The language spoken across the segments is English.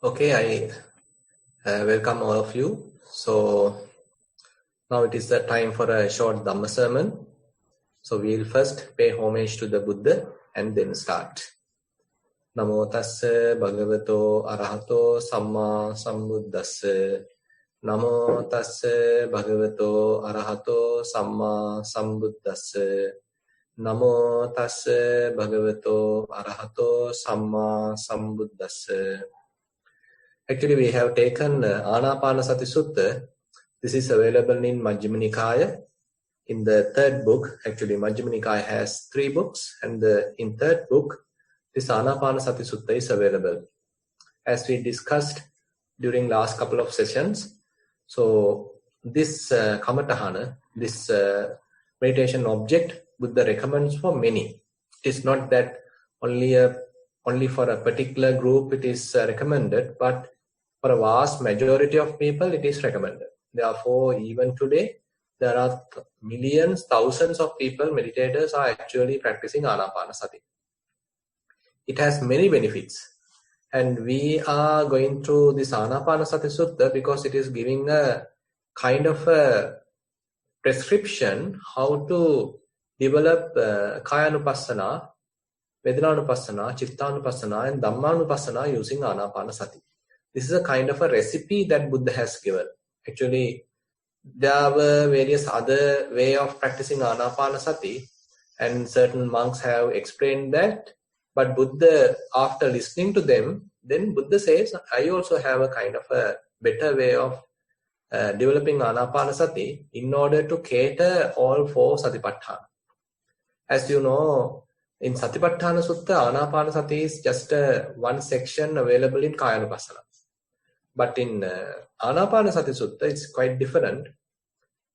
Okay, I welcome all of you. So now it is the time for a short Dhamma sermon. So we will first pay homage to the Buddha and then start. Namo tassa bhagavato arahato samma sambuddhassa. Namo tassa bhagavato arahato samma sambuddhassa. Namo tassa bhagavato arahato samma sambuddhassa. Actually, we have taken Anapanasati Sutta. This is available in Majjhima Nikaya. In the third book, actually Majjhima Nikaya has 3 books, and in third book, this Anapanasati Sutta is available. As we discussed during last couple of sessions, so this Kamatahana, this meditation object, Buddha recommends for many. It is not that only for a particular group it is recommended, but for a vast majority of people it is recommended. Therefore, even today, there are millions, thousands of people, meditators are actually practicing Anapanasati. It has many benefits. And we are going through this Anapanasati Sutta because it is giving a kind of a prescription how to develop Kayanupassana, Vedanaupassana, Chittanupassana and Dhammanupassana using Anapanasati. This is a kind of a recipe that Buddha has given. Actually, there were various other way of practicing Anapanasati, and certain monks have explained that. But Buddha, after listening to them, then Buddha says, I also have a kind of a better way of developing Anapanasati in order to cater all 4 Satipatthana. As you know, in Satipatthana Sutta, Anapanasati is just one section available in Kayanupassana. But in Anapanasati Sutta, it's quite different.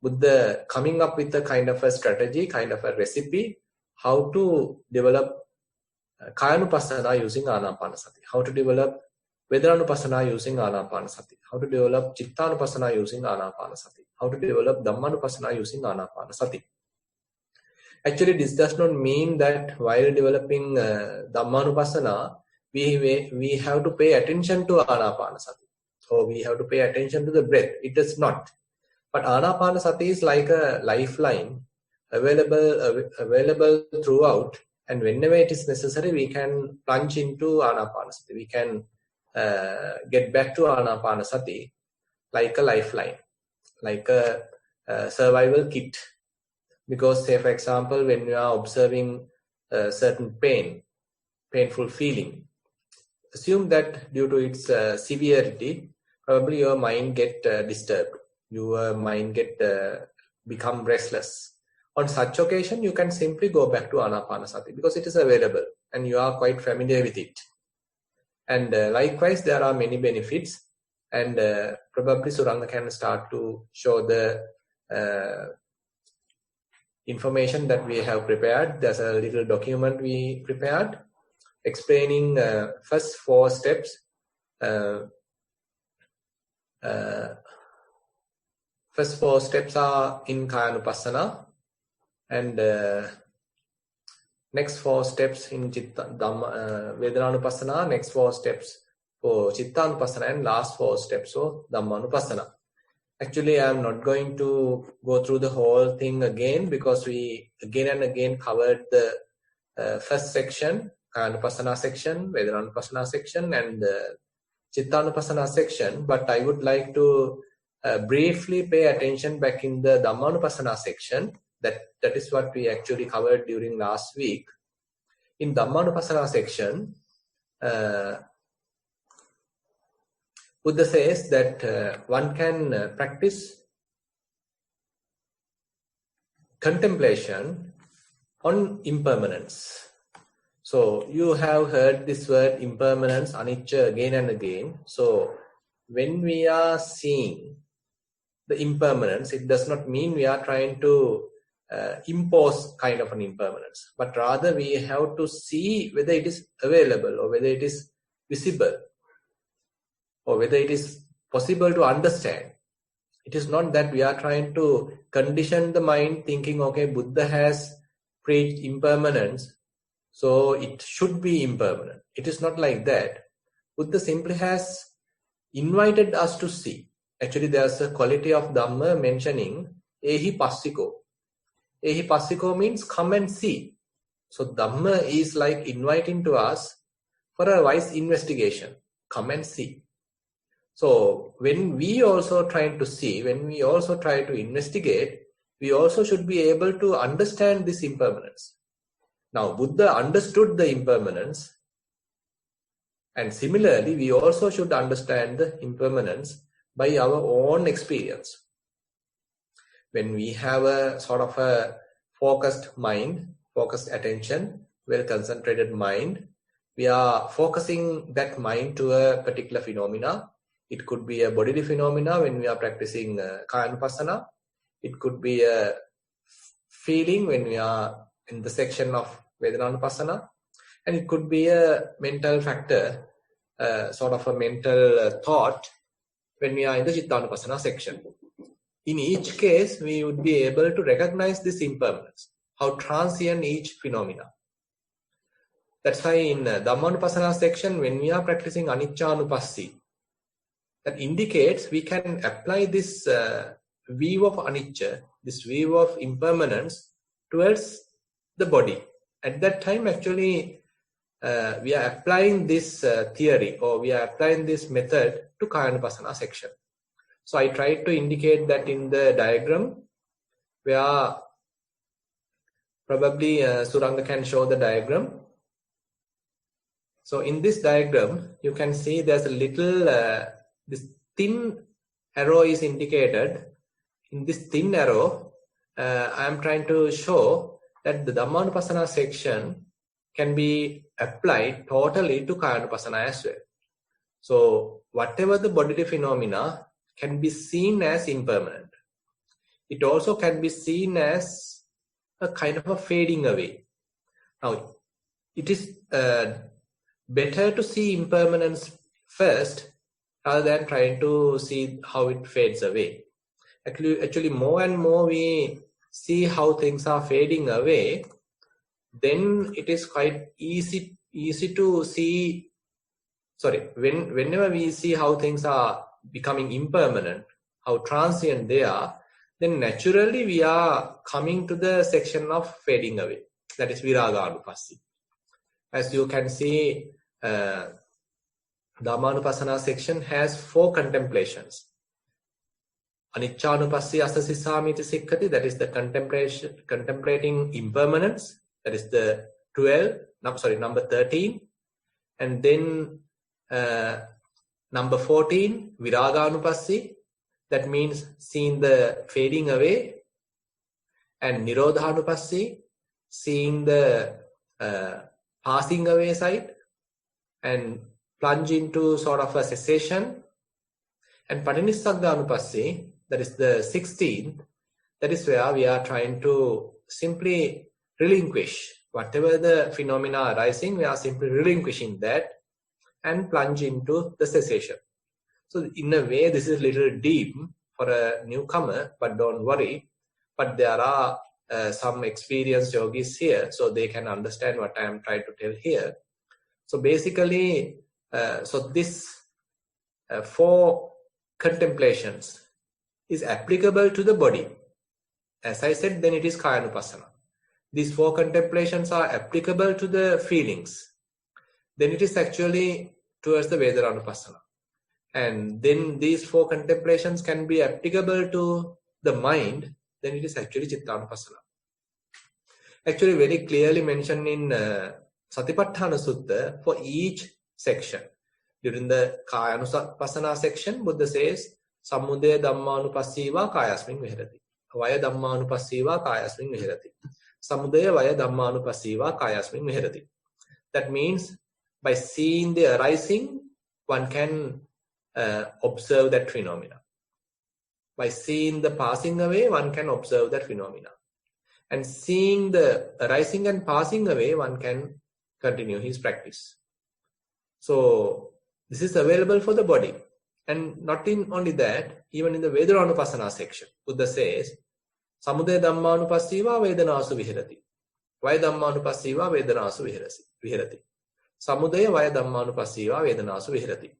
Buddha coming up with a kind of a strategy, kind of a recipe, how to develop Kayanupassana using Anapanasati, how to develop Vedananupassana using Anapanasati, how to develop Chittanupassana using Anapanasati, how to develop Dhammanupassana using Anapanasati. Actually, this does not mean that while developing Dhammanupassana, we have to pay attention to Anapanasati. So we have to pay attention to the breath. It does not. But Anapanasati is like a lifeline available throughout. And whenever it is necessary, we can plunge into Anapanasati. We can get back to Anapanasati like a lifeline, like a survival kit. Because, say, for example, when you are observing a certain painful feeling, assume that due to its severity, probably your mind get disturbed. Your mind get become restless. On such occasion, you can simply go back to Anapanasati because it is available and you are quite familiar with it. And likewise, there are many benefits, and probably Suranga can start to show the information that we have prepared. There's a little document we prepared explaining first 4 steps. First 4 steps are in Kayanupassana, and next 4 steps in Vedananupassana, next 4 steps for Chittanupassana, and last 4 steps for Dhammanupassana. Actually, I am not going to go through the whole thing again because we again and again covered the first section, Kayanupassana section, Vedananupassana section, and the Chittanupassana section. But I would like to briefly pay attention back in the Dhammanupassana section. That is what we actually covered during last week. In Dhammanupassana section, Buddha says that one can practice contemplation on impermanence. So you have heard this word impermanence, anicca, again and again. So when we are seeing the impermanence, it does not mean we are trying to impose kind of an impermanence, but rather we have to see whether it is available or whether it is visible or whether it is possible to understand. It is not that we are trying to condition the mind thinking, okay, Buddha has preached impermanence, so it should be impermanent. It is not like that. Buddha simply has invited us to see. Actually, there's a quality of Dhamma mentioning ehi passiko. Ehi passiko means come and see. So Dhamma is like inviting to us for a wise investigation. Come and see. So when we also try to see, when we also try to investigate, we also should be able to understand this impermanence. Now, Buddha understood the impermanence, and similarly, we also should understand the impermanence by our own experience. When we have a sort of a focused mind, focused attention, well-concentrated mind, we are focusing that mind to a particular phenomena. It could be a bodily phenomena when we are practicing Kayanupassana. It could be a feeling when we are in the section of Vedananupassana. And it could be a mental factor, sort of a mental thought when we are in the Chittanupassana section. In each case, we would be able to recognize this impermanence, how transient each phenomena. That's why in Dhammanupassana section, when we are practicing Aniccanupassi, that indicates we can apply this view of anicca, this view of impermanence towards the body. At that time, actually, we are applying this theory, or we are applying this method to Kayanupassana section. So I tried to indicate that in the diagram, where probably Suranga can show the diagram. So in this diagram, you can see there's a little, this thin arrow is indicated. In this thin arrow, I am trying to show that the Dhammanupassana section can be applied totally to Kayanupassana as well. So whatever the bodily phenomena can be seen as impermanent. It also can be seen as a kind of a fading away. Now, it is better to see impermanence first rather than trying to see how it fades away. Actually, more and more we see how things are fading away, then it is quite easy to see. Whenever we see how things are becoming impermanent, how transient they are, then naturally we are coming to the section of fading away. That is Viraganupassī. As you can see, Dhammanupassana section has 4 contemplations. Aniccanupassī asasisamiti sikkati, that is the contemplating impermanence, that is the number 13. And then number 14, Viraganupassī, that means seeing the fading away. And Nirodhanupassī, seeing the passing away side and plunge into sort of a cessation. And Patinissagganupassī, that is the 16th, that is where we are trying to simply relinquish whatever the phenomena arising, we are simply relinquishing that and plunge into the cessation. So in a way, this is a little deep for a newcomer, but don't worry. But there are some experienced yogis here, so they can understand what I am trying to tell here. So basically, so this 4 contemplations is applicable to the body. As I said, then it is Kayanupassana. These 4 contemplations are applicable to the feelings. Then it is actually towards the Vedananupassana. And then these 4 contemplations can be applicable to the mind, then it is actually Chittanupassana. Actually very clearly mentioned in Satipatthana Sutta for each section. During the Kayanupassana section, Buddha says, Samudaya Dhammanupassīvā kāyasmiñ vihirati. Vaya Dhammanupassīvā kāyasmiñ vihirati. Samudaya Vaya Dhammanupassīvā kāyasmiñ vihirati. That means by seeing the arising, one can observe that phenomena. By seeing the passing away, one can observe that phenomena. And seeing the arising and passing away, one can continue his practice. So this is available for the body. And not in only that, even in the Vedananupassana section, Buddha says, Samudaya Dhammanupassīvā Vedanasu vihirati. Vaya Dhammanupassīvā Vedanasu vihirati. Samudaya Vaya Dhammanupassīvā Vedanasu vihirati.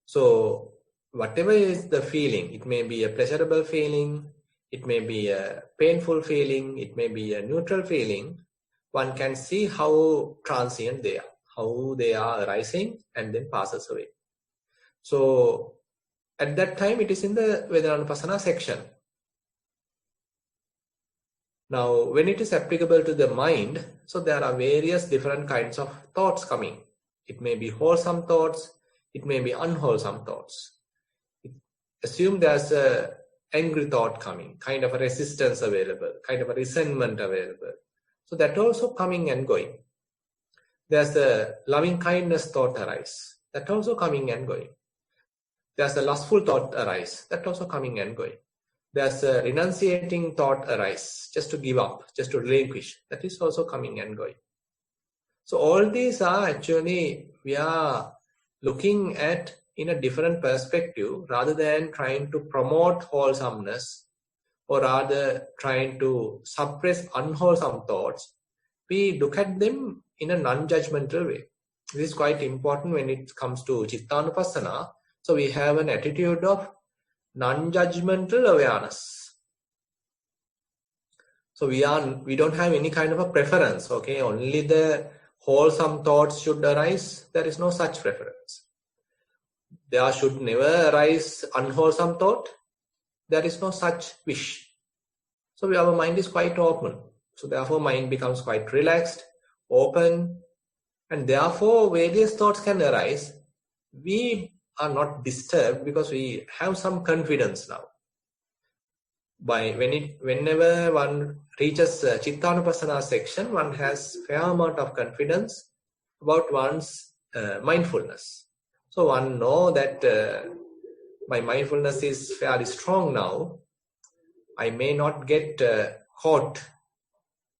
So whatever is the feeling, it may be a pleasurable feeling, it may be a painful feeling, it may be a neutral feeling. One can see how transient they are, how they are arising and then passes away. So at that time, it is in the Vedananupassana section. Now, when it is applicable to the mind, so there are various different kinds of thoughts coming. It may be wholesome thoughts, it may be unwholesome thoughts. Assume there's a angry thought coming, kind of a resistance available, kind of a resentment available. So that also coming and going. There's a loving kindness thought arise, that also coming and going. There's a lustful thought arise, that also coming and going. There's a renunciating thought arise, just to give up, just to relinquish, that is also coming and going. So all these are actually, we are looking at in a different perspective rather than trying to promote wholesomeness or rather trying to suppress unwholesome thoughts. We look at them in a non-judgmental way. This is quite important when it comes to Chittanupassana. So we have an attitude of non-judgmental awareness. So we don't have any kind of a preference. Okay, only the wholesome thoughts should arise. There is no such preference. There should never arise unwholesome thought. There is no such wish. So our mind is quite open. So therefore mind becomes quite relaxed, open, and therefore various thoughts can arise. We are not disturbed because we have some confidence now. Whenever one reaches Chittanupassana section, one has fair amount of confidence about one's mindfulness. So one know that my mindfulness is fairly strong now. I may not get caught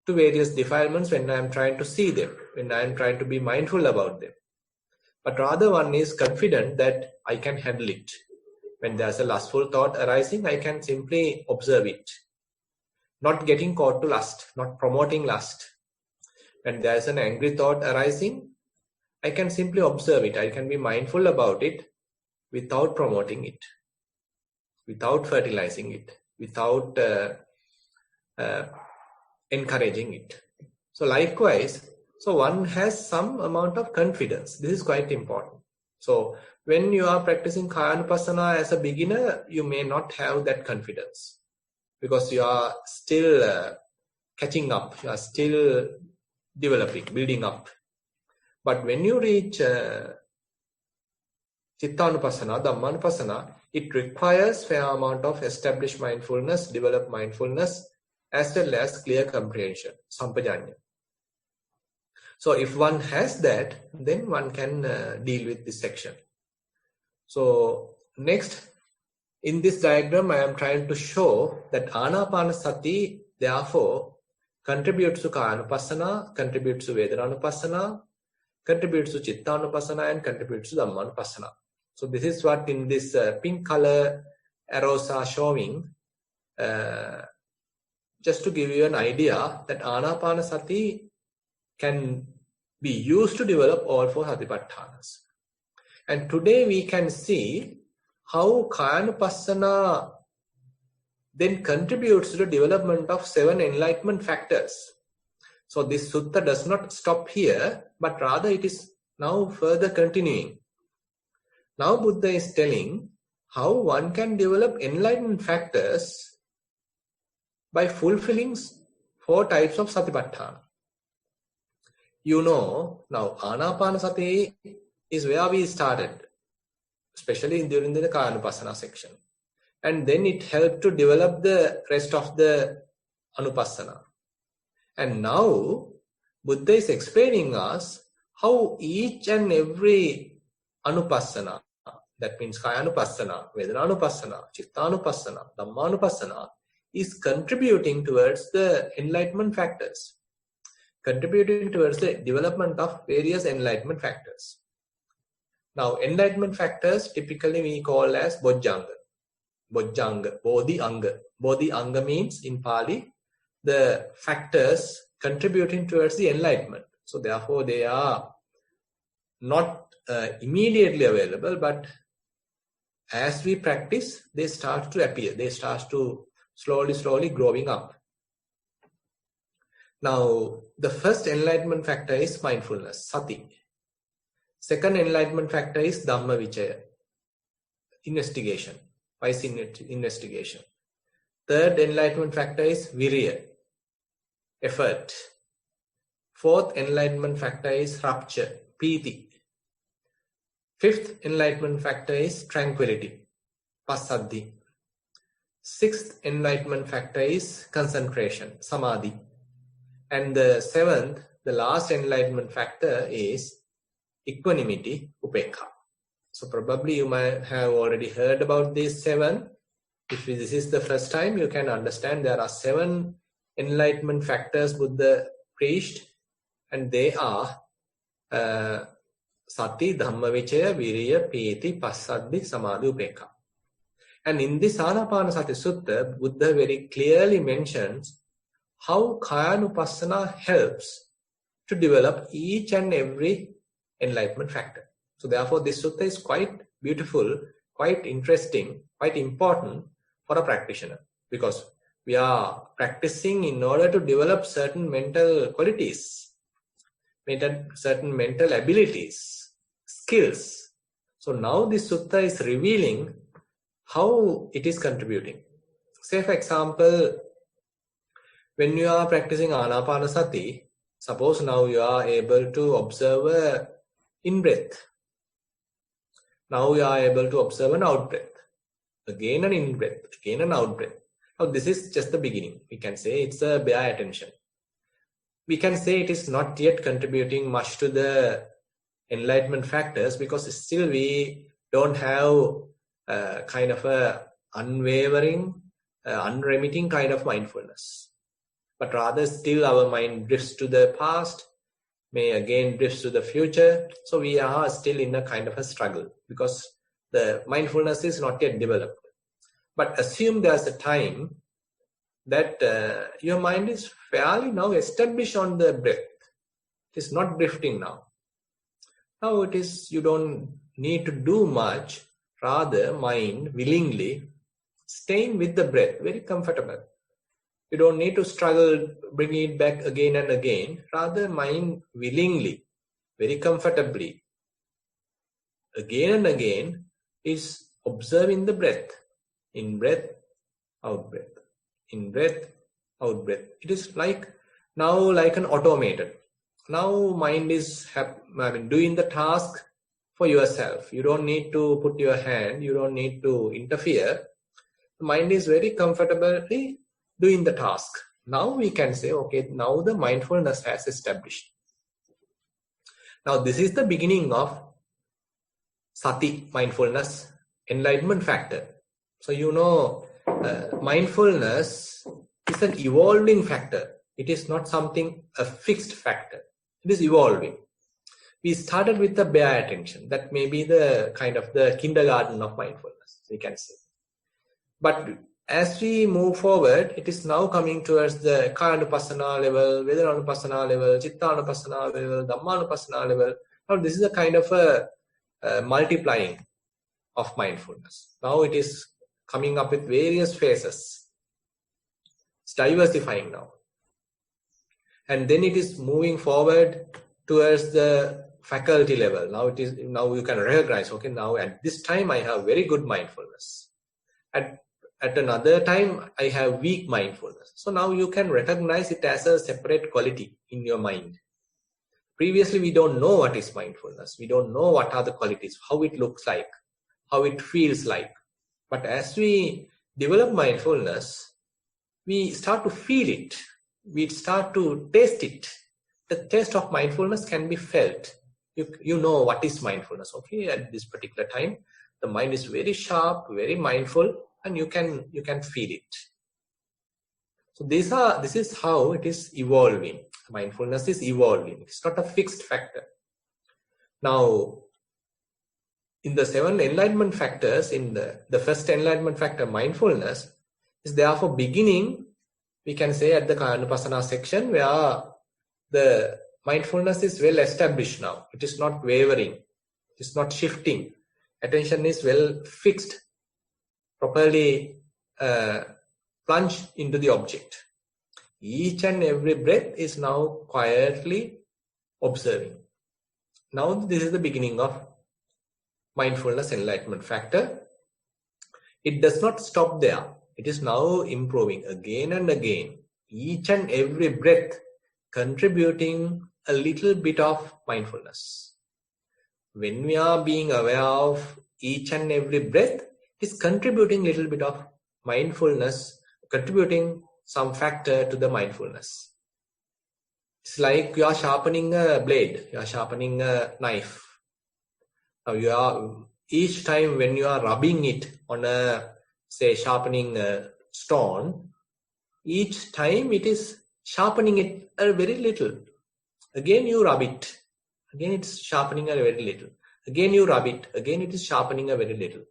to various defilements when I am trying to see them, when I am trying to be mindful about them. But rather one is confident that I can handle it. When there's a lustful thought arising, I can simply observe it. Not getting caught to lust, not promoting lust. When there's an angry thought arising, I can simply observe it. I can be mindful about it without promoting it, without fertilizing it, without encouraging it. So likewise, so one has some amount of confidence. This is quite important. So when you are practicing Kayanupassana as a beginner, you may not have that confidence because you are still catching up, you are still developing, building up. But when you reach Chittanupassana, Dhammanupassana, it requires fair amount of established mindfulness, developed mindfulness, as well as clear comprehension, sampajanya. So if one has that, then one can deal with this section. So next, in this diagram, I am trying to show that Anapanasati, therefore, contributes to Kayanupassana, contributes to Vedananupassana, contributes to Chittanupassana, and contributes to Dhammanupassana. So this is what in this pink color arrows are showing. Just to give you an idea that Anapanasati can be used to develop all four Satipatthanas. And today we can see how Kayanupassana then contributes to the development of 7 enlightenment factors. So this sutta does not stop here, but rather it is now further continuing. Now Buddha is telling how one can develop enlightenment factors by fulfilling 4 types of Satipatthana. You know, now Anapanasati is where we started, especially during the Kayanupassana section. And then it helped to develop the rest of the Anupassana. And now Buddha is explaining us how each and every Anupassana, that means Kayanupassana, Vedananupassana, Chittanupassana, Dhammanupassana, is contributing towards the enlightenment factors, contributing towards the development of various enlightenment factors. Now, enlightenment factors typically we call as Bojjhanga. Bojjhanga, Bodhi Anga. Bodhi Anga means in Pali, the factors contributing towards the enlightenment. So therefore they are not immediately available, but as we practice, they start to appear. They start to slowly growing up. Now, the first enlightenment factor is mindfulness, sati. Second enlightenment factor is dhamma vichaya, investigation, wise investigation. Third enlightenment factor is virya, effort. Fourth enlightenment factor is rapture, piti. Fifth enlightenment factor is tranquility, passaddhi. Sixth enlightenment factor is concentration, samadhi. And the seventh, the last enlightenment factor is equanimity, upekha. So probably you might have already heard about these seven. If this is the first time, you can understand there are 7 enlightenment factors Buddha preached, and they are sati, dhamma vichaya, virya, piti, passaddhi, samadhi, upekha. And in this Anapanasati Sutta, Buddha very clearly mentions how Kayanupassana helps to develop each and every enlightenment factor. So therefore this sutta is quite beautiful, quite interesting, quite important for a practitioner, because we are practicing in order to develop certain mental qualities, certain mental abilities, skills. So now this sutta is revealing how it is contributing. Say for example, when you are practicing Anapanasati, suppose now you are able to observe an in-breath. Now you are able to observe an out-breath. Again an in-breath, again an out-breath. Now this is just the beginning. We can say it's a bare attention. We can say it is not yet contributing much to the enlightenment factors, because still we don't have kind of a unwavering, unremitting kind of mindfulness. But rather still our mind drifts to the past, may again drifts to the future. So we are still in a kind of a struggle, because the mindfulness is not yet developed. But assume there's a time that your mind is fairly now established on the breath. It is not drifting now. Now it is, you don't need to do much, rather mind willingly staying with the breath, very comfortable. You don't need to struggle, bring it back again and again. Rather, mind willingly, very comfortably, again and again, is observing the breath. In breath, out breath. In breath, out breath. It is like now like an automated. Now mind is doing the task for yourself. You don't need to put your hand. You don't need to interfere. The mind is very comfortably doing the task. Now we can say, okay, now the mindfulness has established. Now this is the beginning of sati, mindfulness, enlightenment factor. So you know, mindfulness is an evolving factor. It is not something, a fixed factor. It is evolving. We started with the bare attention. That may be the kind of the kindergarten of mindfulness, we can say. But as we move forward, it is now coming towards the Kayanupassana level, Vedananupassana level, Chittanupassana level, Dhammanupassana level. Now this is a kind of a multiplying of mindfulness. Now it is coming up with various phases. It's diversifying now. And then it is moving forward towards the faculty level. Now you can recognize, okay, now at this time I have very good mindfulness. At another time, I have weak mindfulness. So now you can recognize it as a separate quality in your mind. Previously, we don't know what is mindfulness. We don't know what are the qualities, how it looks like, how it feels like. But as we develop mindfulness, we start to feel it. We start to taste it. The taste of mindfulness can be felt. You know what is mindfulness. Okay, at this particular time, the mind is very sharp, very mindful, and you can feel it. So this is how it is evolving. Mindfulness is evolving. It's not a fixed factor. Now, in the 7 enlightenment factors, in the first enlightenment factor, mindfulness, is therefore beginning, we can say, at the Kayanupassana section, where the mindfulness is well established now. It is not wavering. It is not shifting. Attention is well fixed properly plunge into the object. Each and every breath is now quietly observing. Now this is the beginning of mindfulness enlightenment factor. It does not stop there. It is now improving again and again. Each and every breath contributing a little bit of mindfulness. When we are being aware of each and every breath, it is contributing a little bit of mindfulness, contributing some factor to the mindfulness. It's like you are sharpening a blade, you are sharpening a knife. Now each time when you are rubbing it on a, say, sharpening a stone, each time it is sharpening it a very little. Again you rub it, again it's sharpening a very little. Again you rub it, again it is sharpening a very little.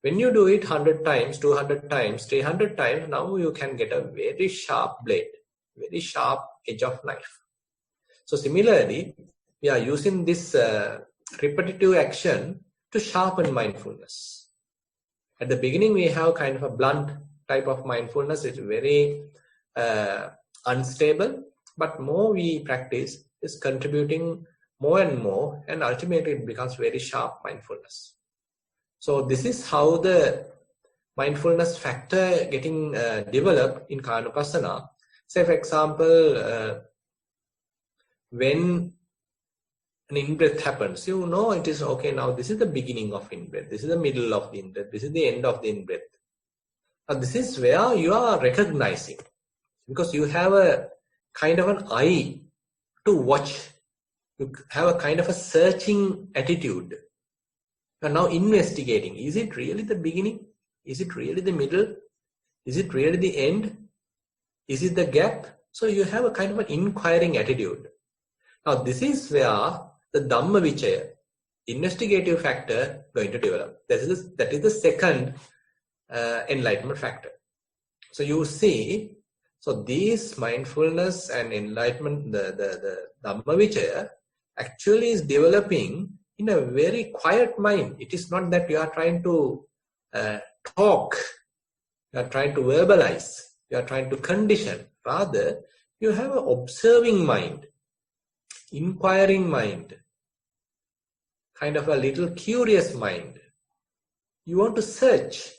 When you do it 100 times, 200 times, 300 times, now you can get a very sharp blade, very sharp edge of knife. So similarly, we are using this repetitive action to sharpen mindfulness. At the beginning, we have kind of a blunt type of mindfulness. It's very unstable, but more we practice is contributing more and more, and ultimately it becomes very sharp mindfulness. So this is how the mindfulness factor getting developed in Kayanupassana. Say for example, when an in-breath happens, you know it is okay, now this is the beginning of in-breath, this is the middle of the in-breath, this is the end of the in-breath. Now this is where you are recognizing, because you have a kind of an eye to watch, you have a kind of a searching attitude. You are now investigating, is it really the beginning? Is it really the middle? Is it really the end? Is it the gap? So you have a kind of an inquiring attitude. Now this is where the Dhamma Vichaya, investigative factor, going to develop. That is the second enlightenment factor. So you see, so these mindfulness and enlightenment, the Dhamma Vichaya actually is developing in a very quiet mind. It is not that you are trying to talk, you are trying to verbalize, you are trying to condition. Rather, you have an observing mind, inquiring mind, kind of a little curious mind. You want to search,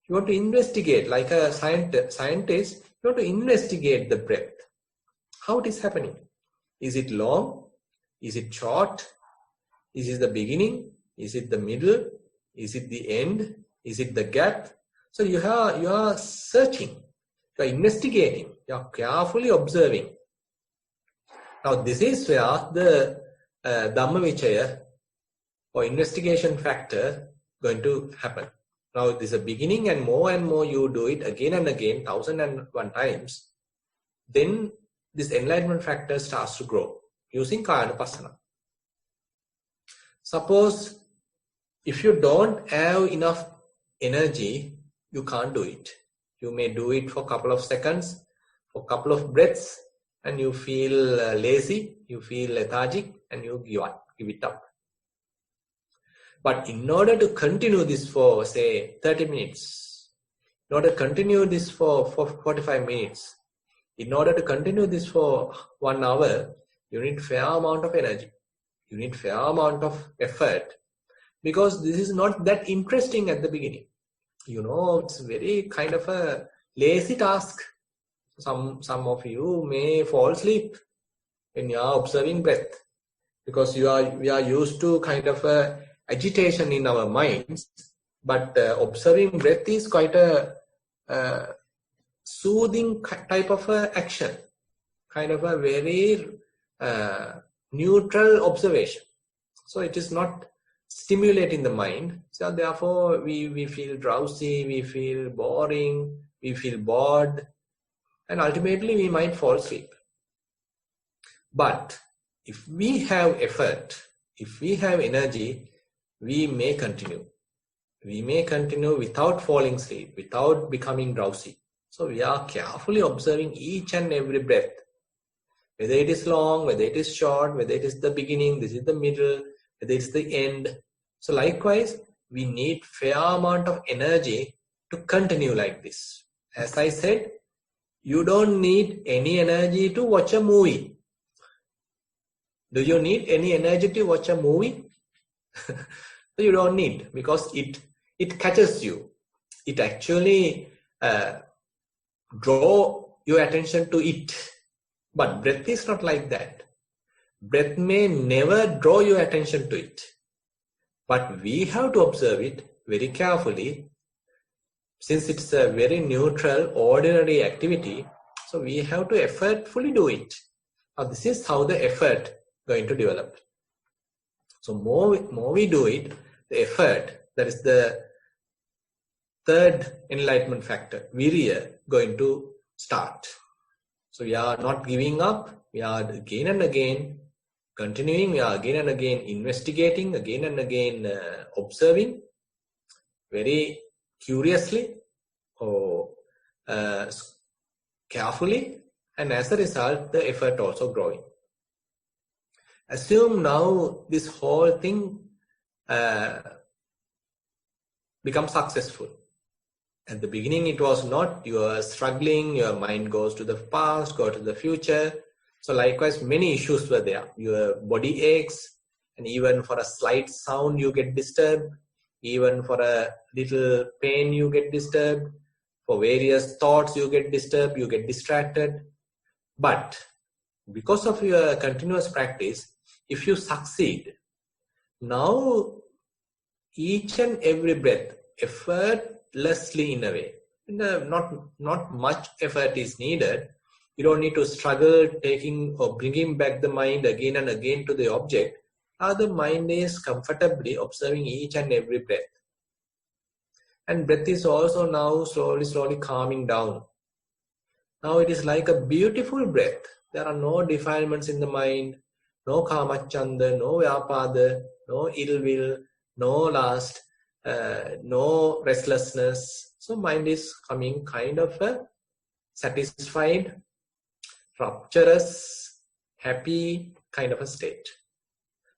you want to investigate, like a scientist, you want to investigate the breath. How it is happening? Is it long? Is it short? Is it the beginning? Is it the middle? Is it the end? Is it the gap? So you are searching, you are investigating, you are carefully observing. Now this is where the Dhamma Vichaya or investigation factor going to happen. Now this is a beginning, and more you do it again and again, 1001 times, then this enlightenment factor starts to grow using Kayanupassana. Suppose if you don't have enough energy, you can't do it. You may do it for a couple of seconds, for a couple of breaths, and you feel lazy, you feel lethargic, and you give it up. But in order to continue this for, say, 30 minutes, in order to continue this for 45 minutes, in order to continue this for 1 hour, you need fair amount of energy. You need fair amount of effort, because this is not that interesting at the beginning. You know, it's very kind of a lazy task. Some of you may fall asleep when you are observing breath, because we are used to kind of a agitation in our minds, but observing breath is quite a soothing type of action, kind of a very neutral observation. So it is not stimulating the mind. So therefore we feel drowsy, we feel boring, we feel bored, and ultimately we might fall asleep. But if we have effort, if we have energy, we may continue. We may continue without falling asleep, without becoming drowsy. So we are carefully observing each and every breath. Whether it is long, whether it is short, whether it is the beginning, this is the middle, whether it's the end. So likewise, we need fair amount of energy to continue like this. As I said, you don't need any energy to watch a movie. Do you need any energy to watch a movie? You don't need, because it catches you. It actually draw your attention to it. But breath is not like that. Breath may never draw your attention to it. But we have to observe it very carefully. Since it's a very neutral, ordinary activity, so we have to effortfully do it. Now this is how the effort going to develop. So more we do it, the effort, that is the third enlightenment factor, virya, going to start. So we are not giving up, we are again and again continuing, we are again and again investigating, again and again observing very curiously or carefully, and as a result the effort also growing. Assume now this whole thing becomes successful. At the beginning it was not, you are struggling, your mind goes to the past, go to the future. So likewise many issues were there. Your body aches, and even for a slight sound you get disturbed, even for a little pain you get disturbed, for various thoughts you get disturbed, you get distracted. But because of your continuous practice, if you succeed, now each and every breath, effortlessly in a way, not much effort is needed. You don't need to struggle taking or bringing back the mind again and again to the object. Now the mind is comfortably observing each and every breath. And breath is also now slowly calming down. Now it is like a beautiful breath. There are no defilements in the mind, no kamachanda, no vyapada, no ill will, no lust, no restlessness. So mind is coming kind of a satisfied, rapturous, happy kind of a state.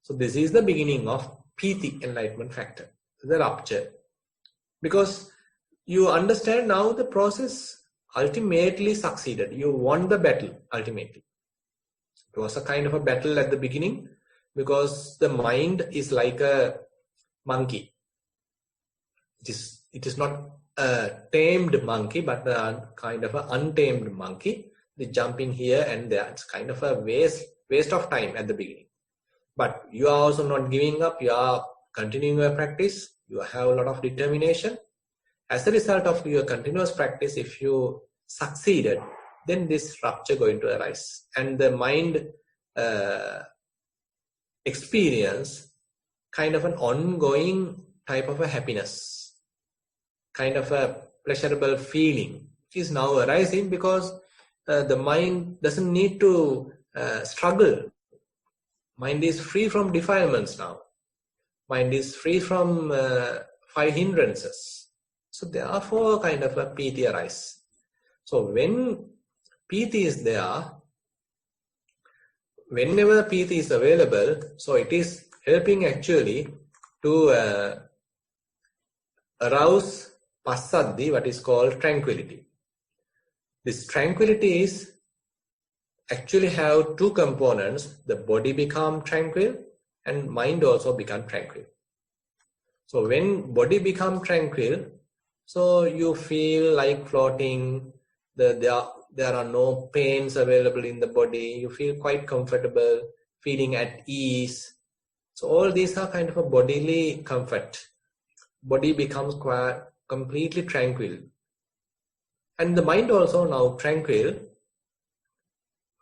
So this is the beginning of Piti, enlightenment factor, the rapture. Because you understand now the process ultimately succeeded. You won the battle ultimately. It was a kind of a battle at the beginning because the mind is like a monkey. It is not a tamed monkey, but a kind of an untamed monkey. The jumping here and there. It's kind of a waste of time at the beginning. But you are also not giving up. You are continuing your practice. You have a lot of determination. As a result of your continuous practice, if you succeeded, then this rupture going to arise. And the mind experience kind of an ongoing type of a happiness, kind of a pleasurable feeling is now arising because the mind doesn't need to struggle. Mind is free from defilements now. Mind is free from 5 hindrances. So therefore kind of a piti arise. So when piti is there, whenever piti is available, so it is helping actually to arouse passaddhi, what is called tranquility. This tranquility is actually have 2 components. The body become tranquil and mind also become tranquil. So when body become tranquil, so you feel like floating, there are no pains available in the body, you feel quite comfortable, feeling at ease. So all these are kind of a bodily comfort. Body becomes quite completely tranquil. And the mind also now tranquil,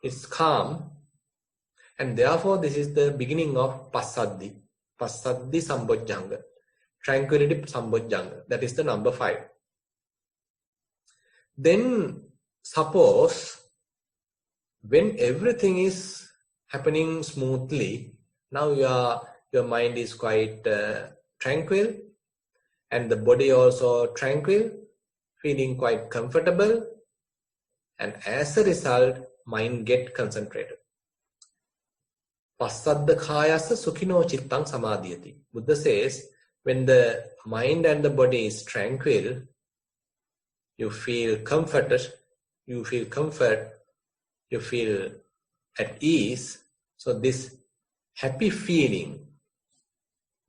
it's calm, and therefore this is the beginning of passaddhi sambojjhanga, tranquility sambojjhanga, that is the number 5. Then suppose when everything is happening smoothly, now your mind is quite tranquil, and the body also tranquil, feeling quite comfortable, and as a result mind get concentrated. Passadda khayasa sukhino chittang samadhyati. Buddha says when the mind and the body is tranquil, you feel comforted, you feel comfort, you feel at ease. So this happy feeling,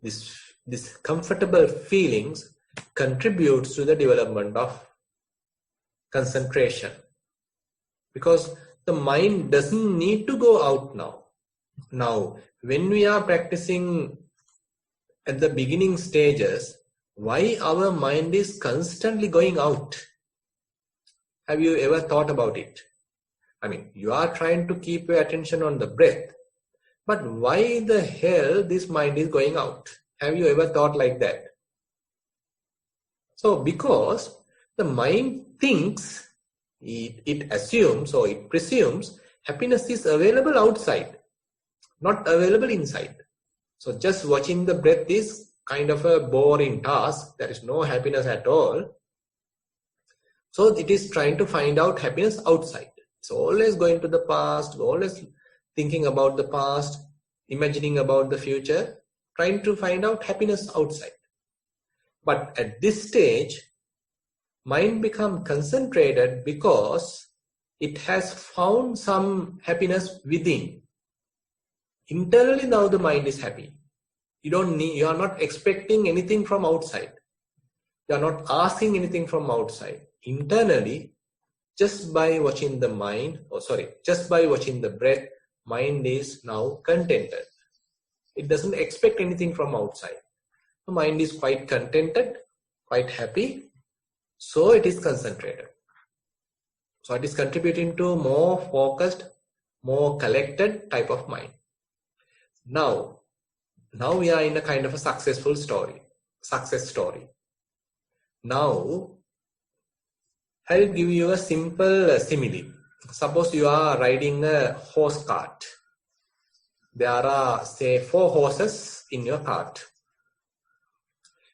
this comfortable feelings contributes to the development of concentration, because the mind doesn't need to go out now. Now, when we are practicing at the beginning stages, why our mind is constantly going out? Have you ever thought about it? I mean, you are trying to keep your attention on the breath, but why the hell this mind is going out? Have you ever thought like that? So, because the mind thinks, it assumes or it presumes happiness is available outside, not available inside. So just watching the breath is kind of a boring task. There is no happiness at all. So it is trying to find out happiness outside. It's always going to the past, always thinking about the past, imagining about the future, trying to find out happiness outside. But at this stage, mind becomes concentrated because it has found some happiness within. Internally now the mind is happy. You are not expecting anything from outside. You are not asking anything from outside. Internally, just by watching the breath, mind is now contented. It doesn't expect anything from outside. The mind is quite contented, quite happy. So it is concentrated. So it is contributing to more focused, more collected type of mind. Now we are in a kind of a success story. Now, I'll give you a simple simile. Suppose you are riding a horse cart. There are, say, 4 horses in your cart.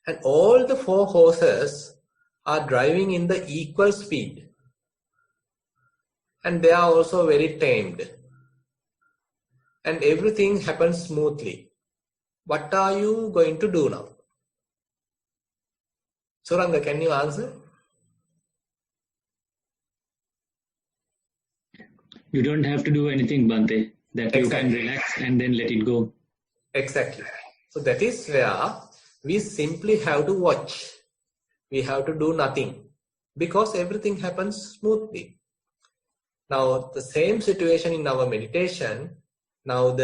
And all the 4 horses are driving in the equal speed. And they are also very tamed. And everything happens smoothly. What are you going to do now? Suranga, can you answer? You don't have to do anything, Bhante. That you can relax and then let it go. Exactly. So that is where we simply have to watch. We have to do nothing because everything happens smoothly. Now the same situation in our meditation. Now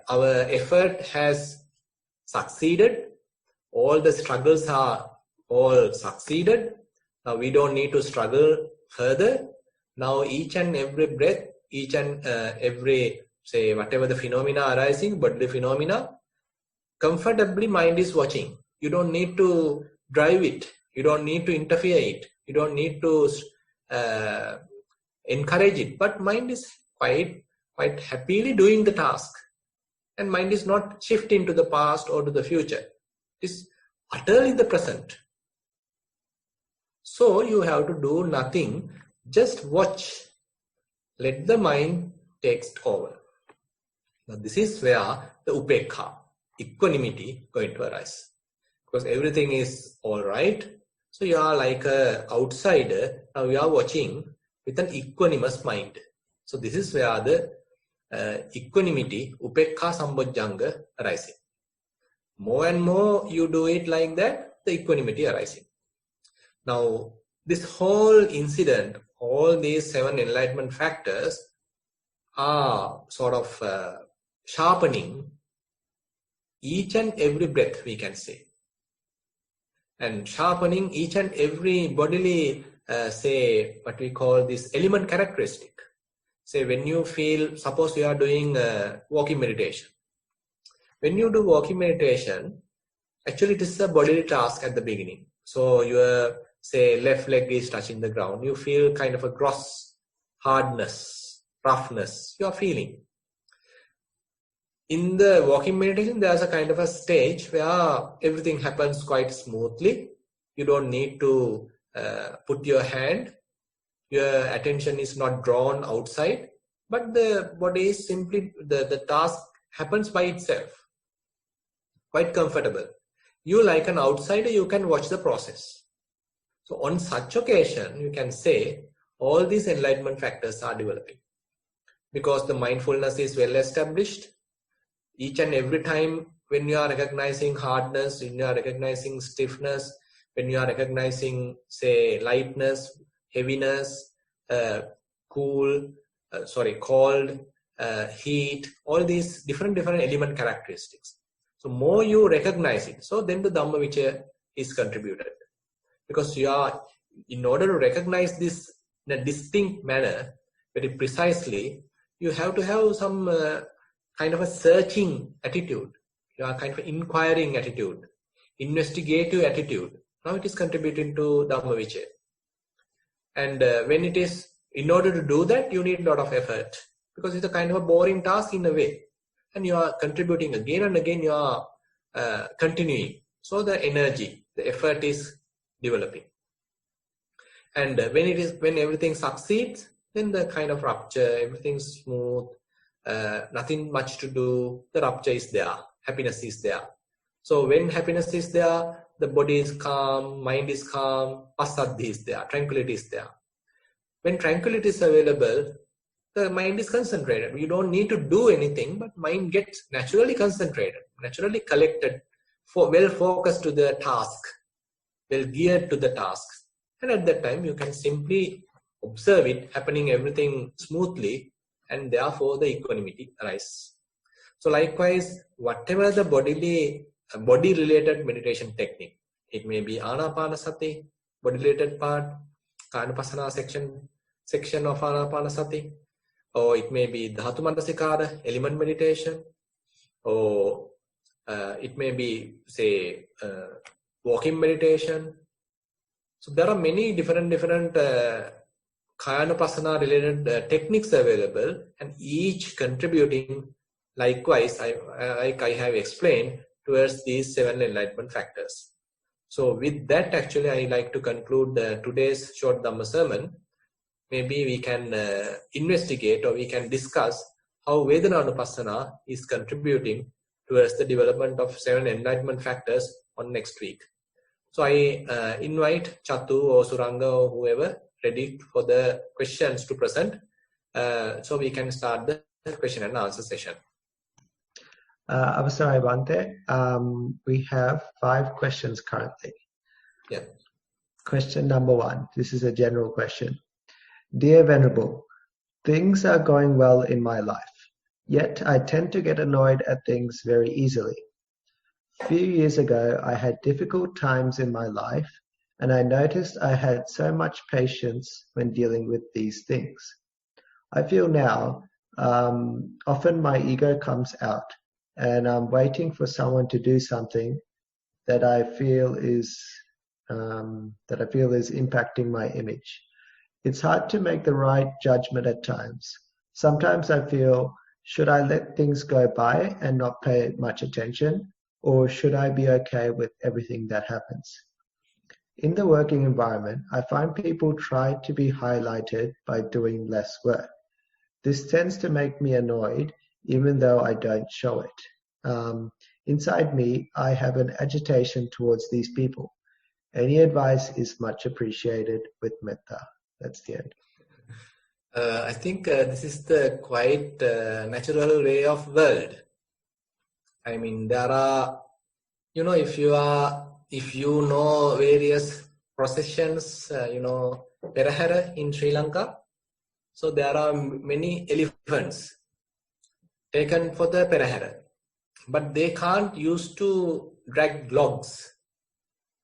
our effort has succeeded. All the struggles are all succeeded. Now we don't need to struggle further. Now each and every breath, each and every, say, whatever the phenomena arising, bodily phenomena, comfortably mind is watching. You don't need to drive it. You don't need to interfere it. You don't need to encourage it. But mind is quite happily doing the task. And mind is not shifting to the past or to the future. It is utterly the present. So you have to do nothing. Just watch. Let the mind take over. Now this is where the upekha, equanimity, going to arise. Because everything is all right. So you are like an outsider. Now you are watching with an equanimous mind. So this is where the equanimity, upekha sambojjhanga, arising. More and more you do it like that, the equanimity arising. Now this whole incident, all these 7 enlightenment factors are sort of sharpening each and every breath, we can say. And sharpening each and every bodily, say, what we call this element characteristic. Say when you feel, suppose you are doing walking meditation. When you do walking meditation, actually it is a bodily task at the beginning. So your, say, left leg is touching the ground. You feel kind of a gross hardness, roughness you are feeling. In the walking meditation, there's a kind of a stage where everything happens quite smoothly. You don't need to put your hand. Your attention is not drawn outside. But the body is simply, the task happens by itself. Quite comfortable. You, like an outsider, you can watch the process. So on such occasion, you can say all these enlightenment factors are developing. Because the mindfulness is well established, each and every time when you are recognizing hardness, when you are recognizing stiffness, when you are recognizing, say, lightness, heaviness, cold, heat, all these different element characteristics. So more you recognize it, so then the Dhamma is contributed. Because you are, in order to recognize this in a distinct manner, very precisely, you have to have some kind of a searching attitude, kind of inquiring attitude, investigative attitude. Now it is contributing to Dhamma Vicaya. And when it is, in order to do that, you need a lot of effort, because it's a kind of a boring task in a way. And you are contributing again and again, you are continuing. So the energy, the effort is developing. And when everything succeeds, then the kind of rupture, everything's smooth, nothing much to do, the rupture is there, happiness is there. So when happiness is there, the body is calm, mind is calm, pasaddhi is there, tranquility is there. When tranquility is available, the mind is concentrated. You don't need to do anything, but mind gets naturally concentrated, naturally collected, well focused to the task, well geared to the task. And at that time, you can simply observe it happening, everything smoothly, and therefore the equanimity arises. So likewise, whatever the body-related meditation technique, it may be Anapanasati, body-related part, Kanapasana section of Anapanasati, or it may be Dhatu Manasikara, element meditation, or it may be, say, walking meditation. So there are many different Kayanapasana related techniques available, and each contributing likewise, like I have explained, towards these 7 enlightenment factors. So with that, actually, I like to conclude today's short Dhamma sermon. Maybe we can investigate, or we can discuss how Vedana-Anupassana is contributing towards the development of 7 enlightenment factors on next week. So I invite Chatu or Suranga or whoever ready for the questions to present. So we can start the question and answer session. Avassarai Bhante, we have 5 questions currently. Yeah. Question number 1. This is a general question. Dear Venerable, things are going well in my life, yet I tend to get annoyed at things very easily. A few years ago, I had difficult times in my life, and I noticed I had so much patience when dealing with these things. I feel now, often my ego comes out, and I'm waiting for someone to do something that I feel is impacting my image. It's hard to make the right judgment at times. Sometimes I feel, should I let things go by and not pay much attention, or should I be okay with everything that happens? In the working environment, I find people try to be highlighted by doing less work. This tends to make me annoyed, even though I don't show it. Inside me, I have an agitation towards these people. Any advice is much appreciated with metta. That's the end. I think this is the quite natural way of world. I mean, there are, if you know various processions, Perahera in Sri Lanka, so there are many elephants taken for the Perahera, but they can't use to drag logs.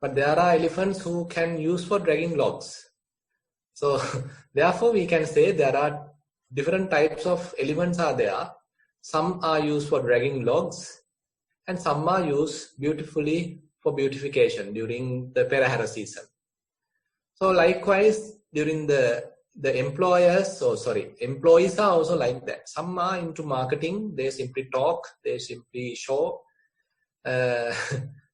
But there are elephants who can use for dragging logs. So therefore we can say there are different types of elephants are there. Some are used for dragging logs, and some are used beautifully for beautification during the Perahera season. So likewise, during the employees are also like that. Some are into marketing, they simply talk, they simply show.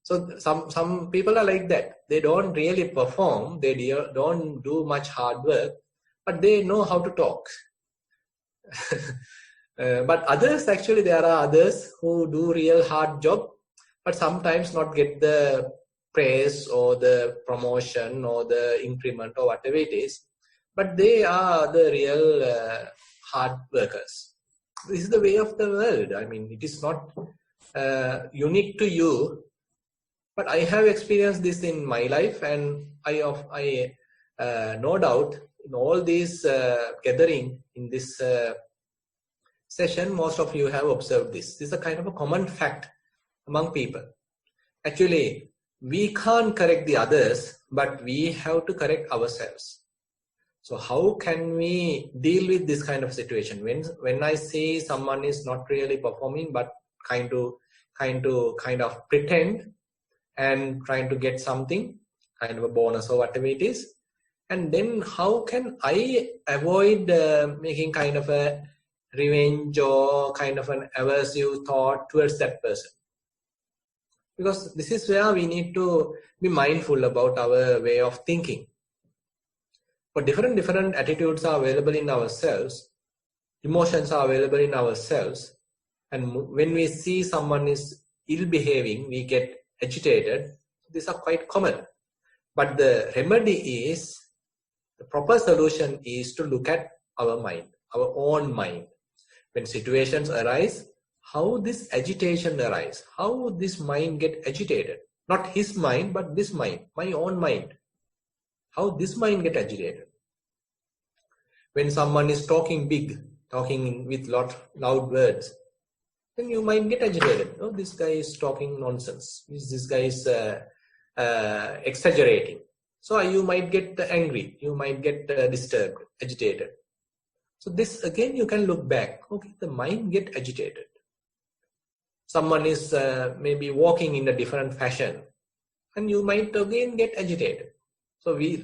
So some people are like that. They don't really perform, they don't do much hard work, but they know how to talk. But others, actually, there are others who do real hard job, but sometimes not get the praise or the promotion or the increment or whatever it is, but they are the real hard workers. This is the way of the world. I mean, it is not unique to you, but I have experienced this in my life, and I no doubt in all these gathering in this session, most of you have observed this. This is a kind of a common fact among people. Actually, we can't correct the others, but we have to correct ourselves. So how can we deal with this kind of situation? When I see someone is not really performing, but kind of pretend and trying to get something, kind of a bonus or whatever it is, and then how can I avoid making kind of a revenge or kind of an aversive thought towards that person? Because this is where we need to be mindful about our way of thinking. For different attitudes are available in ourselves, emotions are available in ourselves, and when we see someone is ill behaving, we get agitated. These are quite common. But the remedy is, the proper solution is to look at our mind, our own mind. When situations arise, how this agitation arises, how this mind get agitated. Not his mind, but this mind, my own mind. How this mind get agitated. When someone is talking big, talking with loud words, then you might get agitated. Oh, this guy is talking nonsense. This guy is exaggerating. So you might get angry. You might get disturbed, agitated. So this again, you can look back. Okay, the mind get agitated. Someone is maybe walking in a different fashion, and you might again get agitated. So we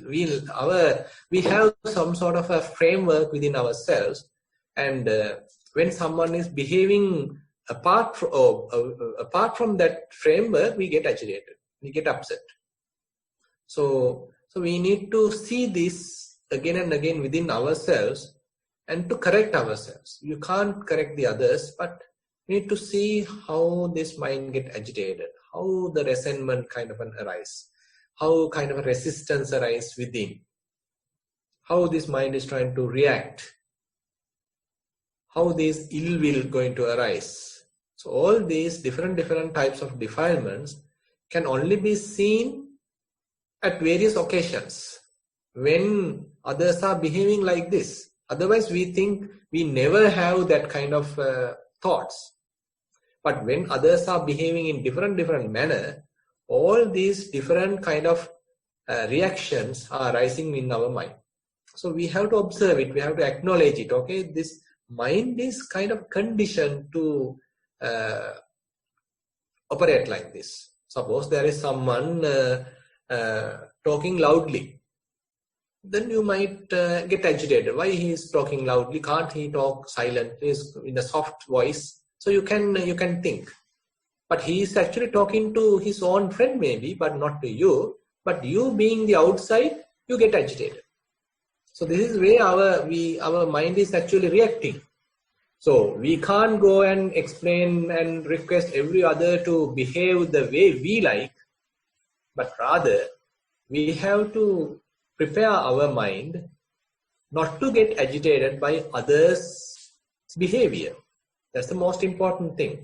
have some sort of a framework within ourselves, and when someone is behaving apart from that framework, we get agitated, we get upset. So we need to see this again and again within ourselves and to correct ourselves. You can't correct the others, but we need to see how this mind get agitated, how the resentment kind of arise, how kind of a resistance arise within, how this mind is trying to react, how this ill will going to arise. So all these different types of defilements can only be seen at various occasions when others are behaving like this. Otherwise, we think we never have that kind of thoughts. But when others are behaving in different manner, all these different kind of reactions are arising in our mind. So we have to observe it. We have to acknowledge it. Okay, this mind is kind of conditioned to operate like this. Suppose there is someone talking loudly. Then you might get agitated. Why he is talking loudly? Can't he talk silently in a soft voice? So you can think. But he is actually talking to his own friend maybe, but not to you. But you being the outside, you get agitated. So this is where our mind is actually reacting. So we can't go and explain and request every other to behave the way we like, but rather we have to prepare our mind not to get agitated by others' behavior. That's the most important thing.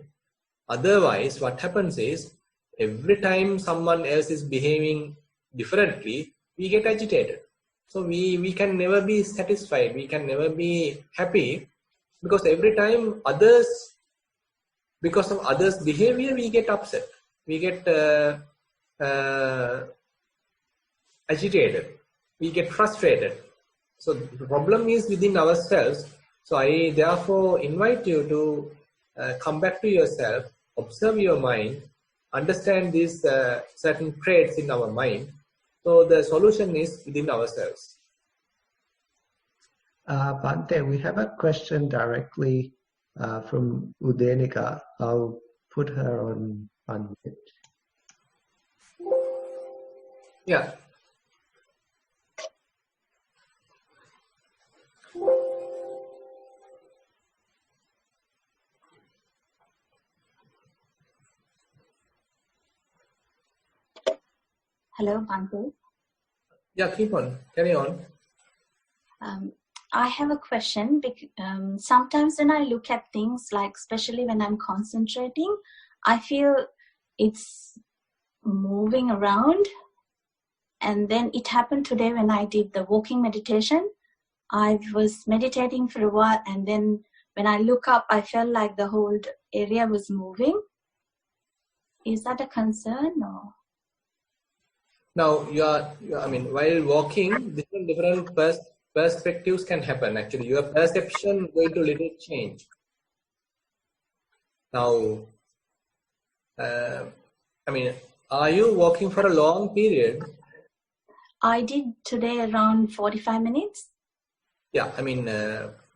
Otherwise, what happens is, every time someone else is behaving differently, we get agitated. So we can never be satisfied, we can never be happy, because every time because of others' behavior, we get upset, we get agitated, we get frustrated. So the problem is within ourselves. So I therefore invite you to come back to yourself, observe your mind, understand these certain traits in our mind. So the solution is within ourselves. Bhante, we have a question directly from Udenika. I'll put her on mute. Yeah. Hello, Bante. Yeah, keep on. Carry on. I have a question. Sometimes when I look at things, like especially when I'm concentrating, I feel it's moving around. And then it happened today when I did the walking meditation. I was meditating for a while, and then when I look up, I felt like the whole area was moving. Is that a concern or? Now, while walking, different perspectives can happen. Actually, your perception going to little change. Now, are you walking for a long period? I did today around 45 minutes. Yeah,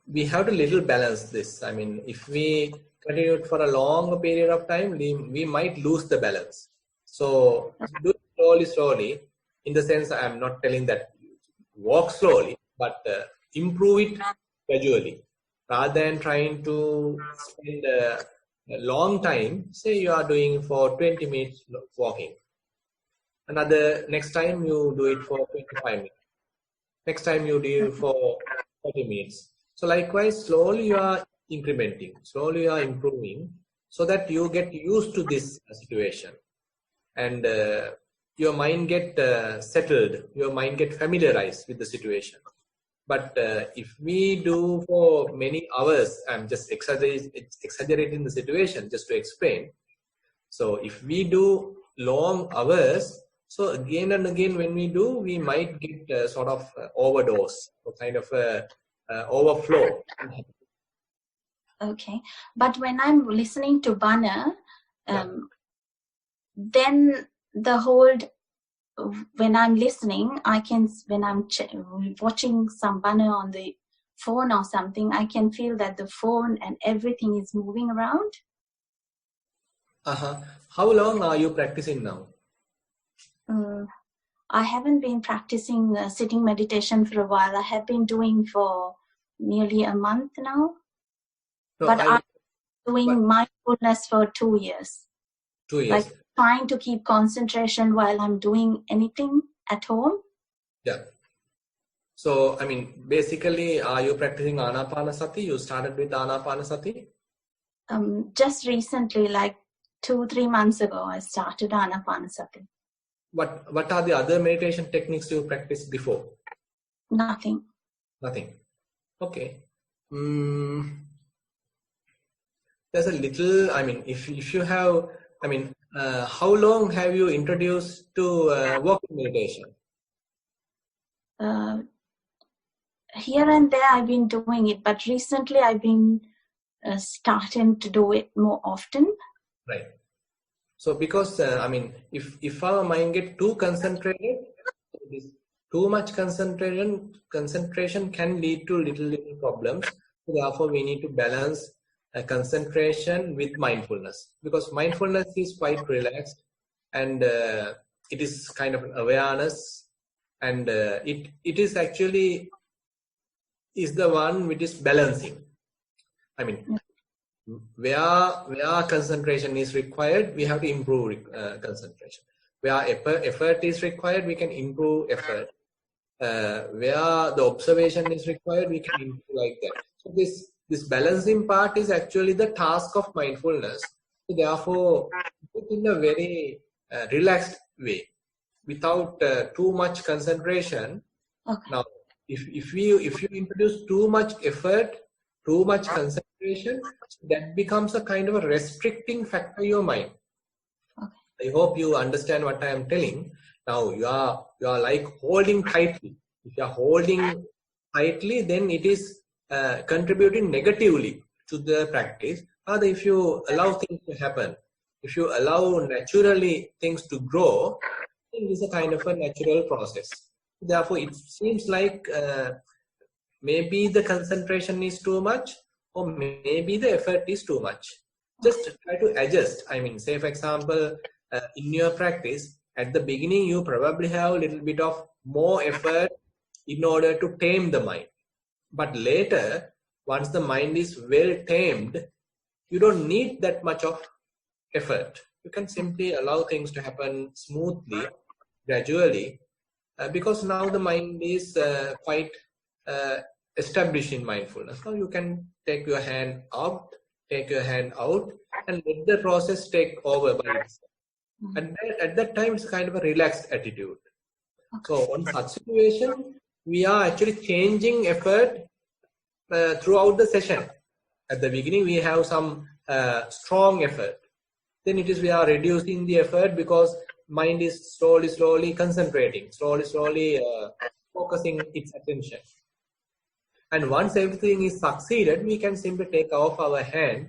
we have to little balance this. If we continue it for a long period of time, we might lose the balance. So do it slowly. In the sense, I'm not telling that walk slowly, but improve it gradually. Rather than trying to spend a long time, say you are doing for 20 minutes walking. Next time you do it for 25 minutes. Next time you do it for 30 minutes. So likewise, slowly you are incrementing, slowly you are improving, so that you get used to this situation. And your mind get settled, your mind get familiarized with the situation. But if we do for many hours, I'm just exaggerating the situation just to explain. So if we do long hours, so again and again when we do, we might get sort of overdose or kind of overflow. Okay, but when I'm listening to Bana, then the whole, when I'm listening, when I'm watching some Bana on the phone or something, I can feel that the phone and everything is moving around. How long are you practicing now? I haven't been practicing sitting meditation for a while. I have been doing for nearly a month now. But I'm doing mindfulness for 2 years. 2 years. Like trying to keep concentration while I'm doing anything at home. Yeah. So, basically, are you practicing Anapanasati? You started with Anapanasati? Just recently, like 2-3 months ago, I started Anapanasati. What are the other meditation techniques you practiced before? Nothing. Okay. There's a little, if you have, how long have you introduced to walking meditation? Here and there I've been doing it, but recently I've been starting to do it more often. Right. So because, if our mind get too concentrated, too much concentration can lead to little problems. So therefore, we need to balance concentration with mindfulness, because mindfulness is quite relaxed and it is kind of an awareness, and it is actually is the one which is balancing. Where concentration is required, we have to improve concentration. Where effort is required, we can improve effort. Where the observation is required, we can improve like that. So this balancing part is actually the task of mindfulness. So therefore, put in a very relaxed way, without too much concentration. Okay. Now, if you introduce too much effort, too much concentration, that becomes a kind of a restricting factor in your mind. Okay. I hope you understand what I am telling. Now you are like holding tightly. If you are holding tightly, then it is contributing negatively to the practice. Rather, if you allow things to happen, if you allow naturally things to grow, it is a kind of a natural process. Therefore, it seems like maybe the concentration is too much, or maybe the effort is too much. Just try to adjust. Say for example, in your practice, at the beginning, you probably have a little bit of more effort in order to tame the mind. But later, once the mind is well tamed, you don't need that much of effort. You can simply allow things to happen smoothly. gradually, because now the mind is quite established in mindfulness. Now you can take your hand out, and let the process take over by itself. And at that time, it's kind of a relaxed attitude. So on such situation, we are actually changing effort throughout the session. At the beginning, we have some strong effort. Then we are reducing the effort because mind is slowly concentrating, slowly focusing its attention. And once everything is succeeded, we can simply take off our hand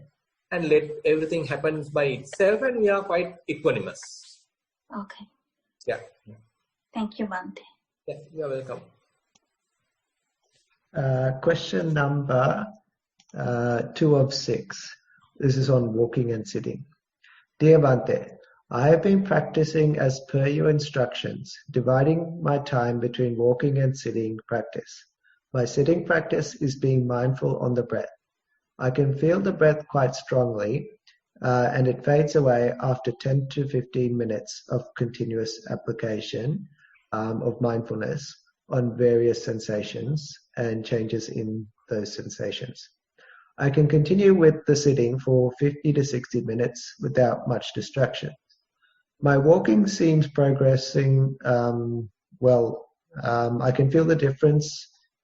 and let everything happen by itself, and we are quite equanimous. Okay. Yeah. Thank you, Bhante. Yeah, you are welcome. Question number 2 of 6. This is on walking and sitting. Dear Bhante, I have been practicing as per your instructions, dividing my time between walking and sitting practice. My sitting practice is being mindful on the breath. I can feel the breath quite strongly, and it fades away after 10 to 15 minutes of continuous application of mindfulness on various sensations and changes in those sensations. I can continue with the sitting for 50 to 60 minutes without much distraction. My walking seems progressing well. I can feel the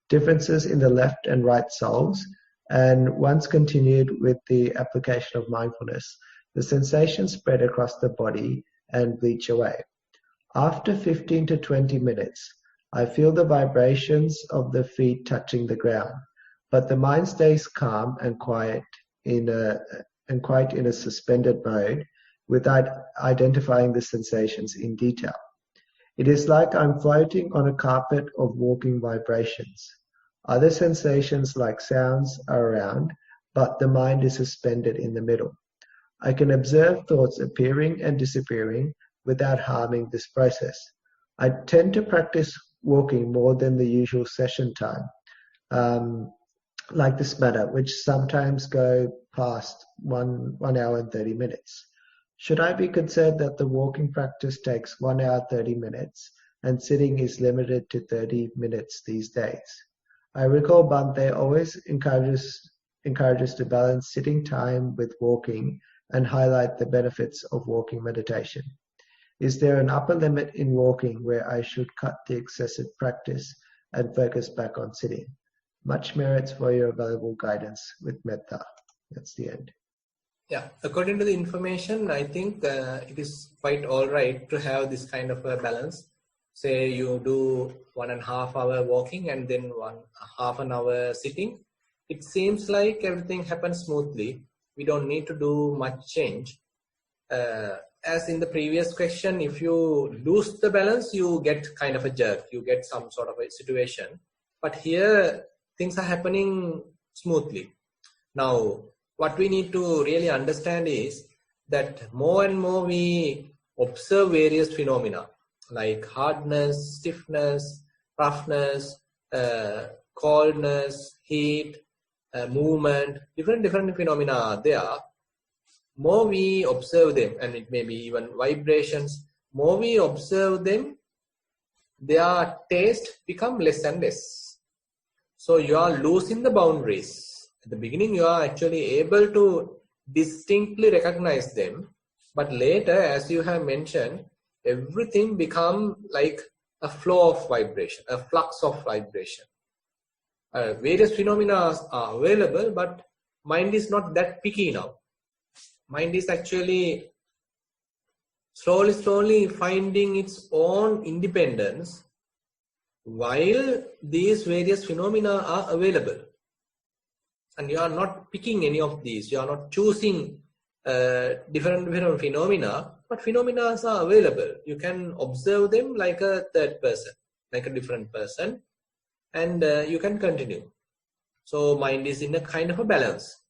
differences in the left and right soles, and once continued with the application of mindfulness, the sensations spread across the body and bleach away. After 15 to 20 minutes, I feel the vibrations of the feet touching the ground, but the mind stays calm and quiet in a suspended mode without identifying the sensations in detail. It is like I'm floating on a carpet of walking vibrations. Other sensations like sounds are around, but the mind is suspended in the middle. I can observe thoughts appearing and disappearing without harming this process. I tend to practice walking more than the usual session time, like this matter, which sometimes go past 1 hour and 30 minutes. Should I be concerned that the walking practice takes 1 hour 30 minutes and sitting is limited to 30 minutes these days? I recall Bhante always encourages to balance sitting time with walking and highlight the benefits of walking meditation. Is there an upper limit in walking where I should cut the excessive practice and focus back on sitting? Much merits for your valuable guidance with metta. That's the end. Yeah, according to the information, I think it is quite all right to have this kind of a balance. Say you do 1.5 hour walking and then half an hour sitting. It seems like everything happens smoothly. We don't need to do much change. As in the previous question, if you lose the balance, you get kind of a jerk. You get some sort of a situation. But here, things are happening smoothly. Now, what we need to really understand is that more and more we observe various phenomena like hardness, stiffness, roughness, coldness, heat, movement, different phenomena are there. More we observe them, and it may be even vibrations, more we observe them, their taste become less and less. So you are losing the boundaries. At the beginning, you are actually able to distinctly recognize them, but later, as you have mentioned, everything become like a flow of vibration, a flux of vibration. Various phenomena are available, but mind is not that picky now. Mind is actually slowly finding its own independence while these various phenomena are available. And you are not picking any of these. You are not choosing different phenomena, but phenomena are available. You can observe them like a third person, like a different person, and you can continue. So mind is in a kind of a balance.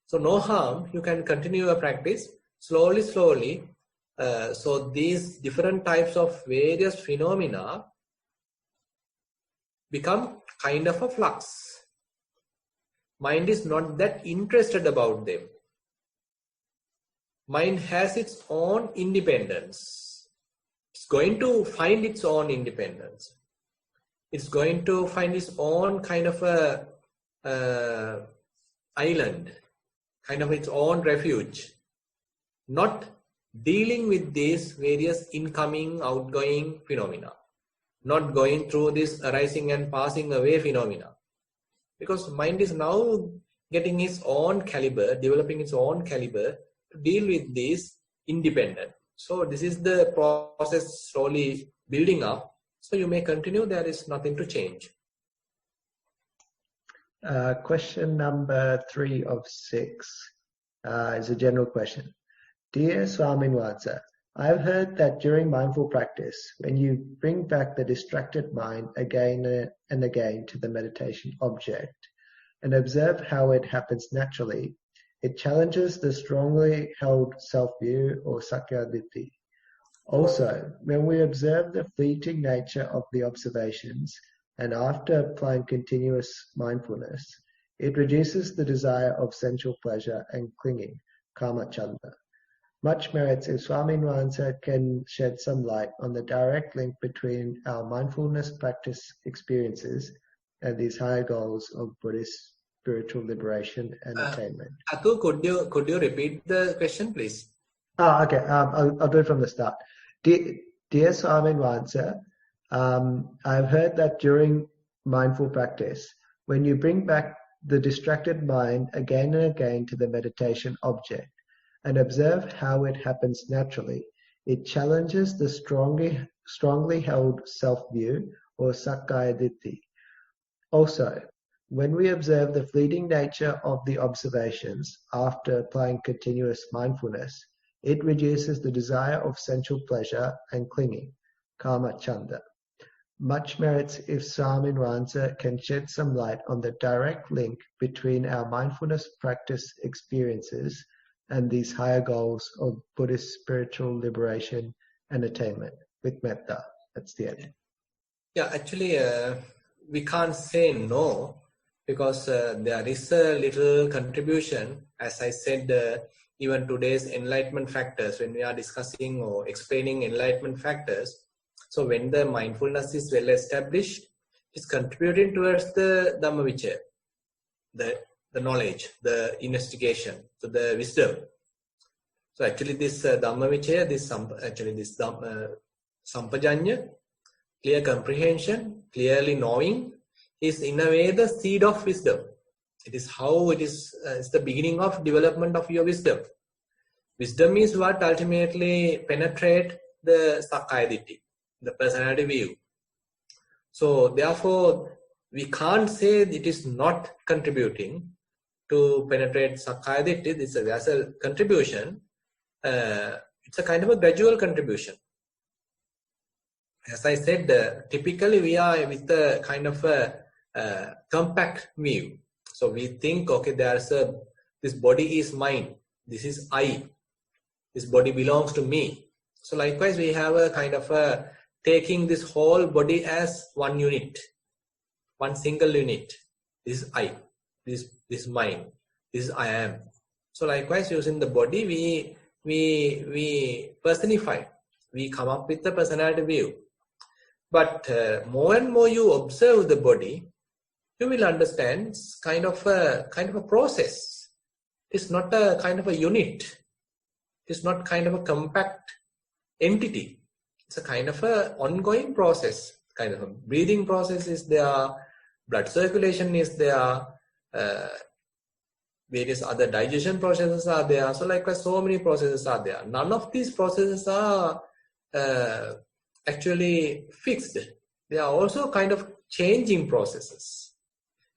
So no harm. You can continue your practice slowly. So these different types of various phenomena become kind of a flux. Mind is not that interested about them. Mind has its own independence. it's going to find its own independence. It's going to find its own kind of a island, kind of its own refuge, not dealing with these various incoming, outgoing phenomena, not going through this arising and passing away phenomena. Because mind is now getting its own caliber, developing its own caliber to deal with this independent. So this is the process slowly building up. So you may continue, there is nothing to change. Question number 3 of 6 is a general question. Dear Swaminwansa, I have heard that during mindful practice, when you bring back the distracted mind again and again to the meditation object and observe how it happens naturally, it challenges the strongly held self-view or sakkayaditthi. Also, when we observe the fleeting nature of the observations, and after applying continuous mindfulness, it reduces the desire of sensual pleasure and clinging, kamacchanda. Much merits if Swaminwansa can shed some light on the direct link between our mindfulness practice experiences and these higher goals of Buddhist spiritual liberation and attainment. Atu, could you repeat the question, please? Okay. I'll do it from the start. Dear Swaminwansa, I've heard that during mindful practice, when you bring back the distracted mind again and again to the meditation object and observe how it happens naturally, it challenges the strongly held self-view or sakkayaditthi. Also, when we observe the fleeting nature of the observations after applying continuous mindfulness, it reduces the desire of sensual pleasure and clinging, kamacchanda. Much merits if Swaminwansa can shed some light on the direct link between our mindfulness practice experiences and these higher goals of Buddhist spiritual liberation and attainment. With metta. That's the end. Yeah, actually, we can't say no, because there is a little contribution. As I said, even today's enlightenment factors, when we are discussing or explaining enlightenment factors, so when the mindfulness is well established, it's contributing towards the Dhammavichaya, the knowledge, the investigation, so the wisdom. So actually this Dhammavichaya, this Sampajanya, clear comprehension, clearly knowing, is in a way the seed of wisdom. It is how it is, it's the beginning of development of your wisdom. Wisdom is what ultimately penetrate the sakkayaditthi, the personality view. So therefore, we can't say it is not contributing to penetrate sakkayaditthi. There's a contribution. It's a kind of a gradual contribution. As I said, typically we are with a kind of a compact view. So we think, okay, this body is mine. This is I. This body belongs to me. So likewise, we have a kind of a taking this whole body as one unit, one single unit. This is I. This is mine. This is I am. So likewise, using the body, we personify. We come up with the personality view. But more and more you observe the body, you will understand it's kind of a process. It's not a kind of a unit. It's not kind of a compact entity. It's a kind of a ongoing process. Kind of a breathing process is there, blood circulation is there, various other digestion processes are there. So likewise, so many processes are there. None of these processes are actually fixed. They are also kind of changing processes.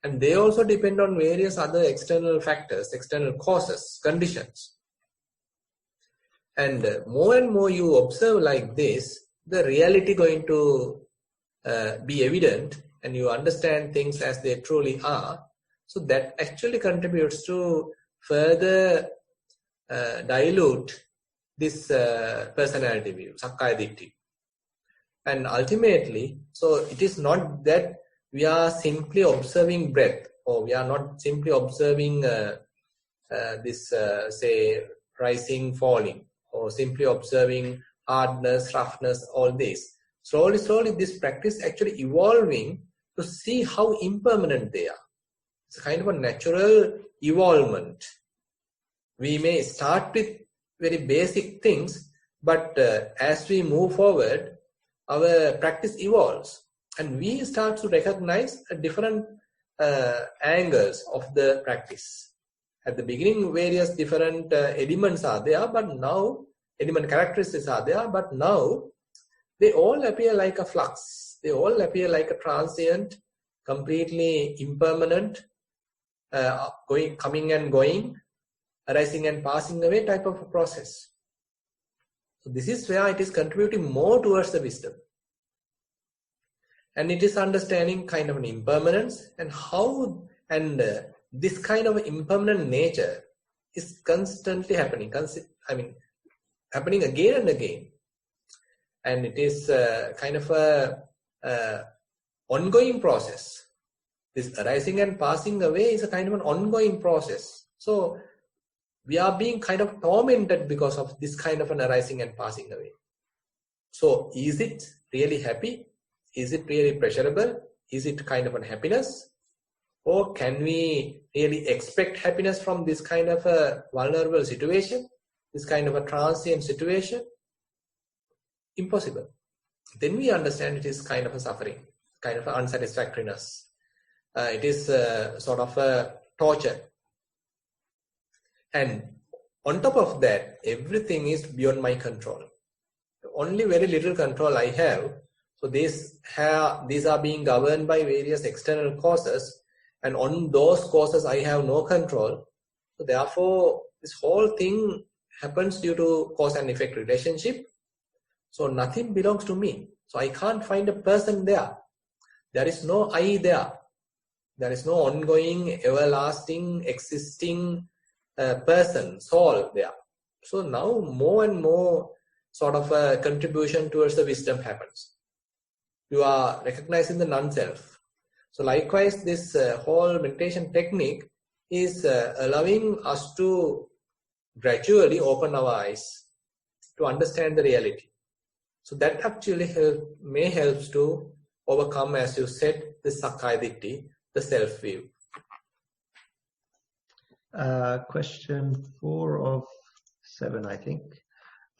And they also depend on various other external factors, external causes, conditions. And more and more you observe like this, the reality going to be evident, and you understand things as they truly are. So that actually contributes to further dilute this personality view, sakkayaditthi. And ultimately, so it is not that we are simply observing breath, or we are not simply observing this, say, rising, falling, or simply observing hardness, roughness, all this. Slowly, this practice actually evolving to see how impermanent they are. It's a kind of a natural evolvement. We may start with very basic things, but as we move forward, our practice evolves and we start to recognize different angles of the practice. At the beginning, various different elements are there, but now element characteristics are there, but now they all appear like a flux. They all appear like a transient, completely impermanent, coming and going, arising and passing away type of a process. So this is where it is contributing more towards the wisdom. And it is understanding kind of an impermanence and how, and this kind of impermanent nature is constantly happening. Happening again and again. And it is kind of a ongoing process. This arising and passing away is a kind of an ongoing process. So we are being kind of tormented because of this kind of an arising and passing away. So is it really happy? Is it really pleasurable? Is it kind of unhappiness? Or can we really expect happiness from this kind of a vulnerable situation? This kind of a transient situation? Impossible. Then we understand it is kind of a suffering, kind of an unsatisfactoriness. It is sort of a torture. And on top of that, everything is beyond my control. Only very little control I have. So these are being governed by various external causes, and on those causes I have no control. So therefore, this whole thing happens due to cause and effect relationship. So nothing belongs to me. So I can't find a person there. There is no I there. There is no ongoing, everlasting, existing person, soul there. So now more and more sort of a contribution towards the wisdom happens. You are recognizing the non-self. So likewise, this whole meditation technique is allowing us to gradually open our eyes to understand the reality. So that actually may help to overcome, as you said, the Sakkaya Ditthi, the self-view. Question 4 of 7, I think.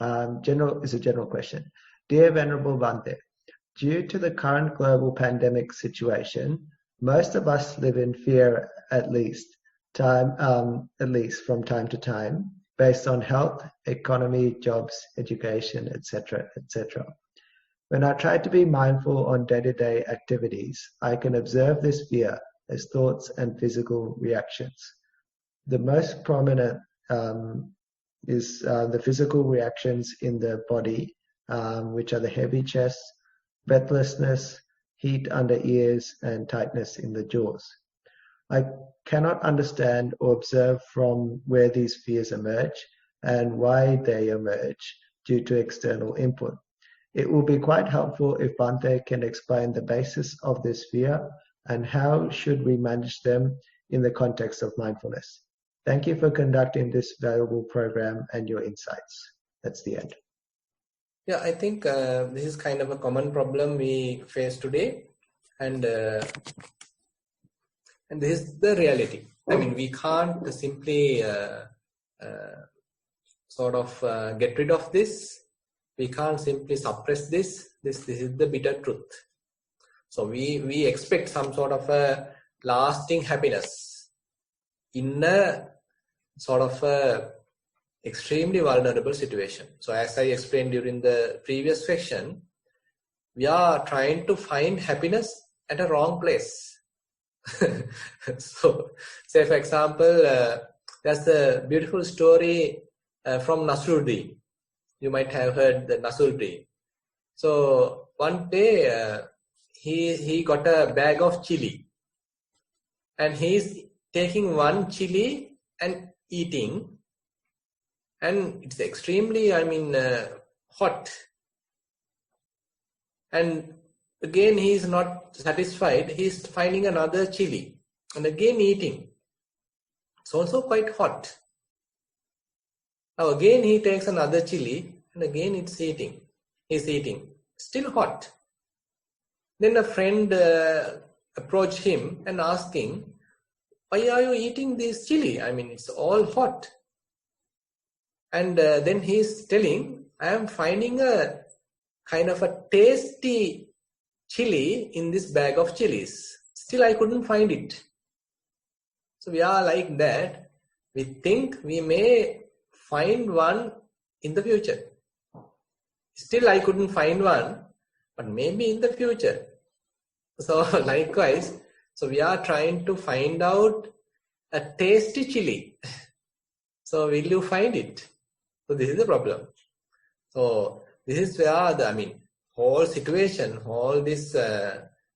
Is a general question. Dear Venerable Bhante, due to the current global pandemic situation, most of us live in fear at least from time to time, based on health, economy, jobs, education, etc., etc. When I try to be mindful on day-to-day activities, I can observe this fear as thoughts and physical reactions. The most prominent is the physical reactions in the body, which are the heavy chest, breathlessness, heat under ears, and tightness in the jaws. I cannot understand or observe from where these fears emerge and why they emerge due to external input. It will be quite helpful if Bhante can explain the basis of this fear and how should we manage them in the context of mindfulness. Thank you for conducting this valuable program and your insights. That's the end. Yeah, I think this is kind of a common problem we face today, and this is the reality. I mean, we can't simply sort of get rid of this. We can't simply suppress this. This is the bitter truth. So we expect some sort of a lasting happiness in a sort of a extremely vulnerable situation. So as I explained during the previous section, we are trying to find happiness at a wrong place. So, say for example, there's a beautiful story from Nasruddin. You might have heard the Nasruddin. So one day he got a bag of chili, and he's taking one chili and eating, and it's extremely, hot. And again, he is not satisfied. He is finding another chili and again eating. It's also quite hot. Now again, he takes another chili and again it's eating. He's eating. Still hot. Then a friend approached him and asking, why are you eating this chili? I mean, it's all hot. And then he's telling, I am finding a kind of a tasty chili in this bag of chilies. Still, I couldn't find it. So we are like that. We think we may find one in the future. Still, I couldn't find one, but maybe in the future. So likewise, so we are trying to find out a tasty chili. So will you find it? So this is the problem. So this is where the, whole situation, whole this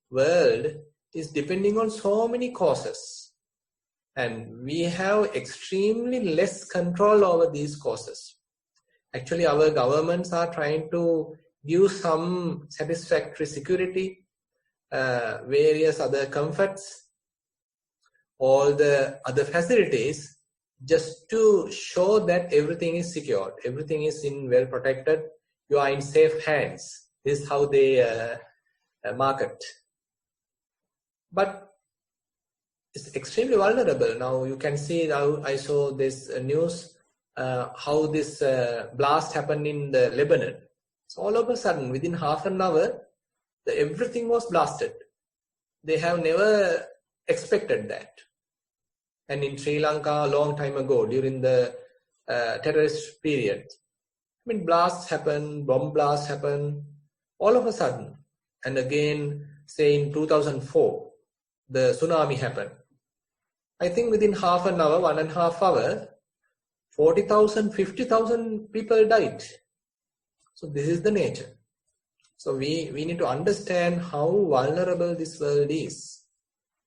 world is depending on so many causes. And we have extremely less control over these causes. Actually, our governments are trying to give some satisfactory security, various other comforts, all the other facilities, just to show that everything is secured, everything is well protected, you are in safe hands. This is how they market. But it's extremely vulnerable. Now you can see, now I saw this news, how this blast happened in the Lebanon. So all of a sudden, within half an hour, everything was blasted. They have never expected that. And in Sri Lanka, a long time ago, during the terrorist period, blasts happen, bomb blasts happen, all of a sudden. And again, say in 2004, the tsunami happened. I think within half an hour, 1.5 hours, 40,000, 50,000 people died. So this is the nature. So we need to understand how vulnerable this world is,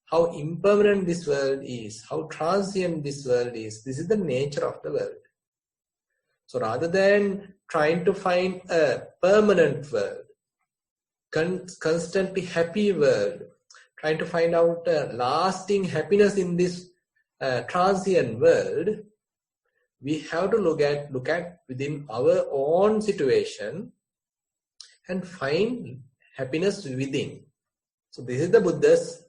how impermanent this world is, how transient this world is. This is the nature of the world. So rather than trying to find a permanent world, constantly happy world, trying to find out lasting happiness in this transient world, we have to look at within our own situation and find happiness within. So this is the Buddha's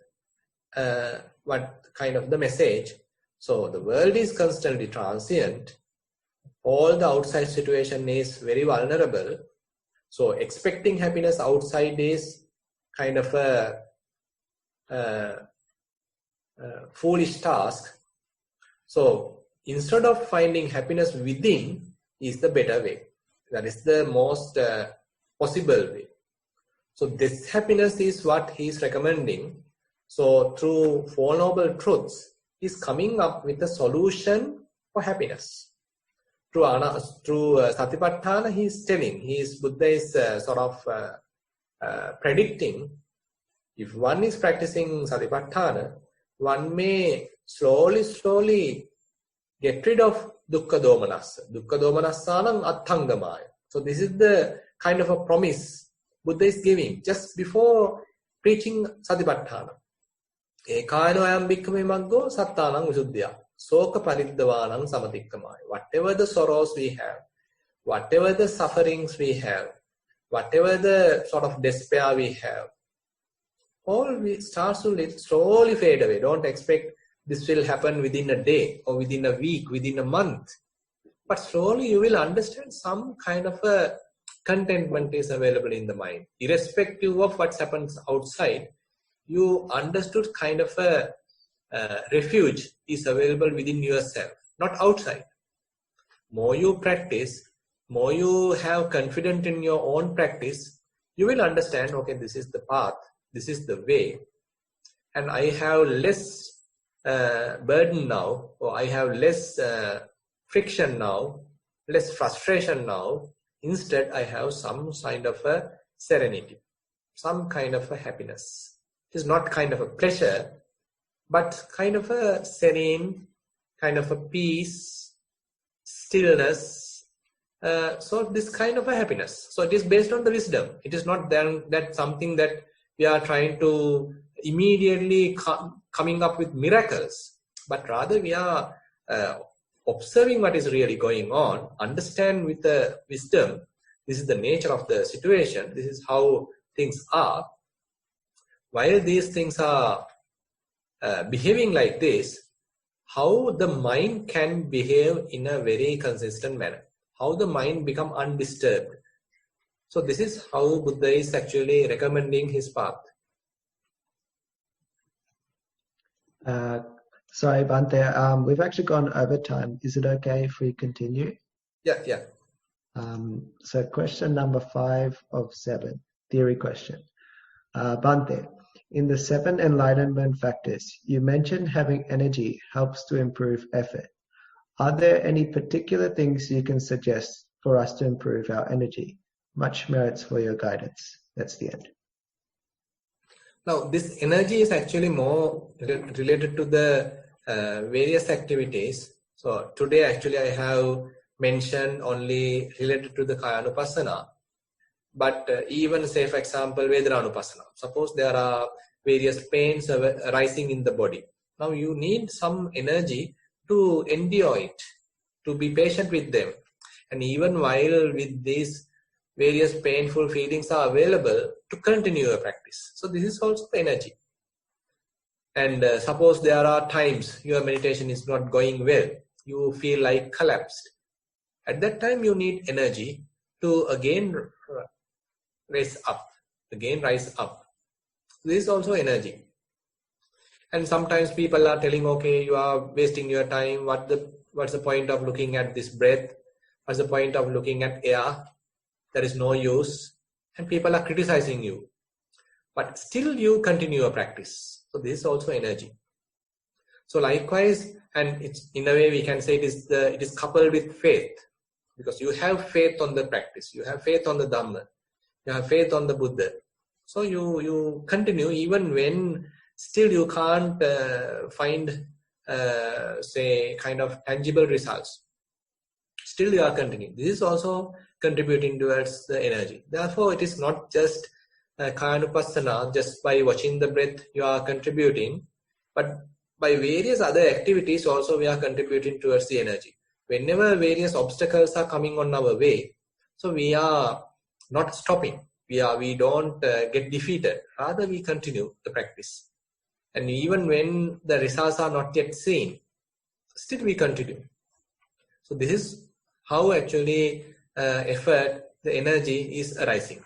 what kind of the message. So the world is constantly transient. All the outside situation is very vulnerable. So expecting happiness outside is kind of a foolish task. So instead of finding happiness within is the better way. That is the most possible way. So this happiness is what he is recommending. So through Four Noble Truths, he is coming up with a solution for happiness. Through Satipatthana, he is telling, Buddha is sort of predicting, if one is practicing Satipatthana, one may slowly get rid of dukkha domanassa. Dukkha domanassanam atthangamaya. So this is the kind of a promise Buddha is giving just before preaching Satipatthana. Ekayano ayam bhikkhave maggo sattanam visuddhya. Soka pariddavanam samatikkamaya. Whatever the sorrows we have, whatever the sufferings we have, whatever the sort of despair we have, all starts to slowly fade away. Don't expect this will happen within a day or within a week, within a month. But slowly you will understand some kind of a contentment is available in the mind. Irrespective of what happens outside, you understood kind of a refuge is available within yourself, not outside. More you practice, more you have confidence in your own practice, you will understand, okay, this is the path, this is the way, and I have less burden now, or I have less friction now, less frustration now. Instead, I have some kind of a serenity, some kind of a happiness. It is not kind of a pleasure, but kind of a serene, kind of a peace, stillness. So this kind of a happiness. So it is based on the wisdom. It is not then that something that we are trying to immediately coming up with miracles, but rather we are observing what is really going on, understand with the wisdom, this is the nature of the situation, this is how things are. While these things are behaving like this, how the mind can behave in a very consistent manner, how the mind become undisturbed. So this is how Buddha is actually recommending his path. Sorry, Bhante, we've actually gone over time. Is it okay if we continue? Yeah. So question number 5 of 7, theory question. Bhante, in the 7 enlightenment factors, you mentioned having energy helps to improve effort. Are there any particular things you can suggest for us to improve our energy? Much merits for your guidance. That's the end. Now, this energy is actually more related to the various activities. So today actually I have mentioned only related to the Kayanupassana. But even say, for example, Vedananupassana. Suppose there are various pains arising in the body. Now you need some energy to endure it, to be patient with them. And even while with these various painful feelings are available, to continue your practice. So this is also energy. And suppose there are times your meditation is not going well, you feel like collapsed. At that time you need energy to again rise up. This is also energy. And sometimes people are telling, okay, you are wasting your time. What's the point of looking at this breath? What's the point of looking at air? There is no use. And people are criticizing you. But still you continue your practice. So this is also energy. So likewise, and it's in a way we can say it is coupled with faith. Because you have faith on the practice. You have faith on the Dhamma. You have faith on the Buddha. So you continue even when still you can't find, say, kind of tangible results. Still you are continuing. This is also contributing towards the energy. Therefore, it is not just Kayanupassana, just by watching the breath you are contributing, but by various other activities also we are contributing towards the energy. Whenever various obstacles are coming on our way, so we are not stopping. We don't get defeated. Rather, we continue the practice. And even when the results are not yet seen, still we continue. So this is how actually effort, the energy is arising.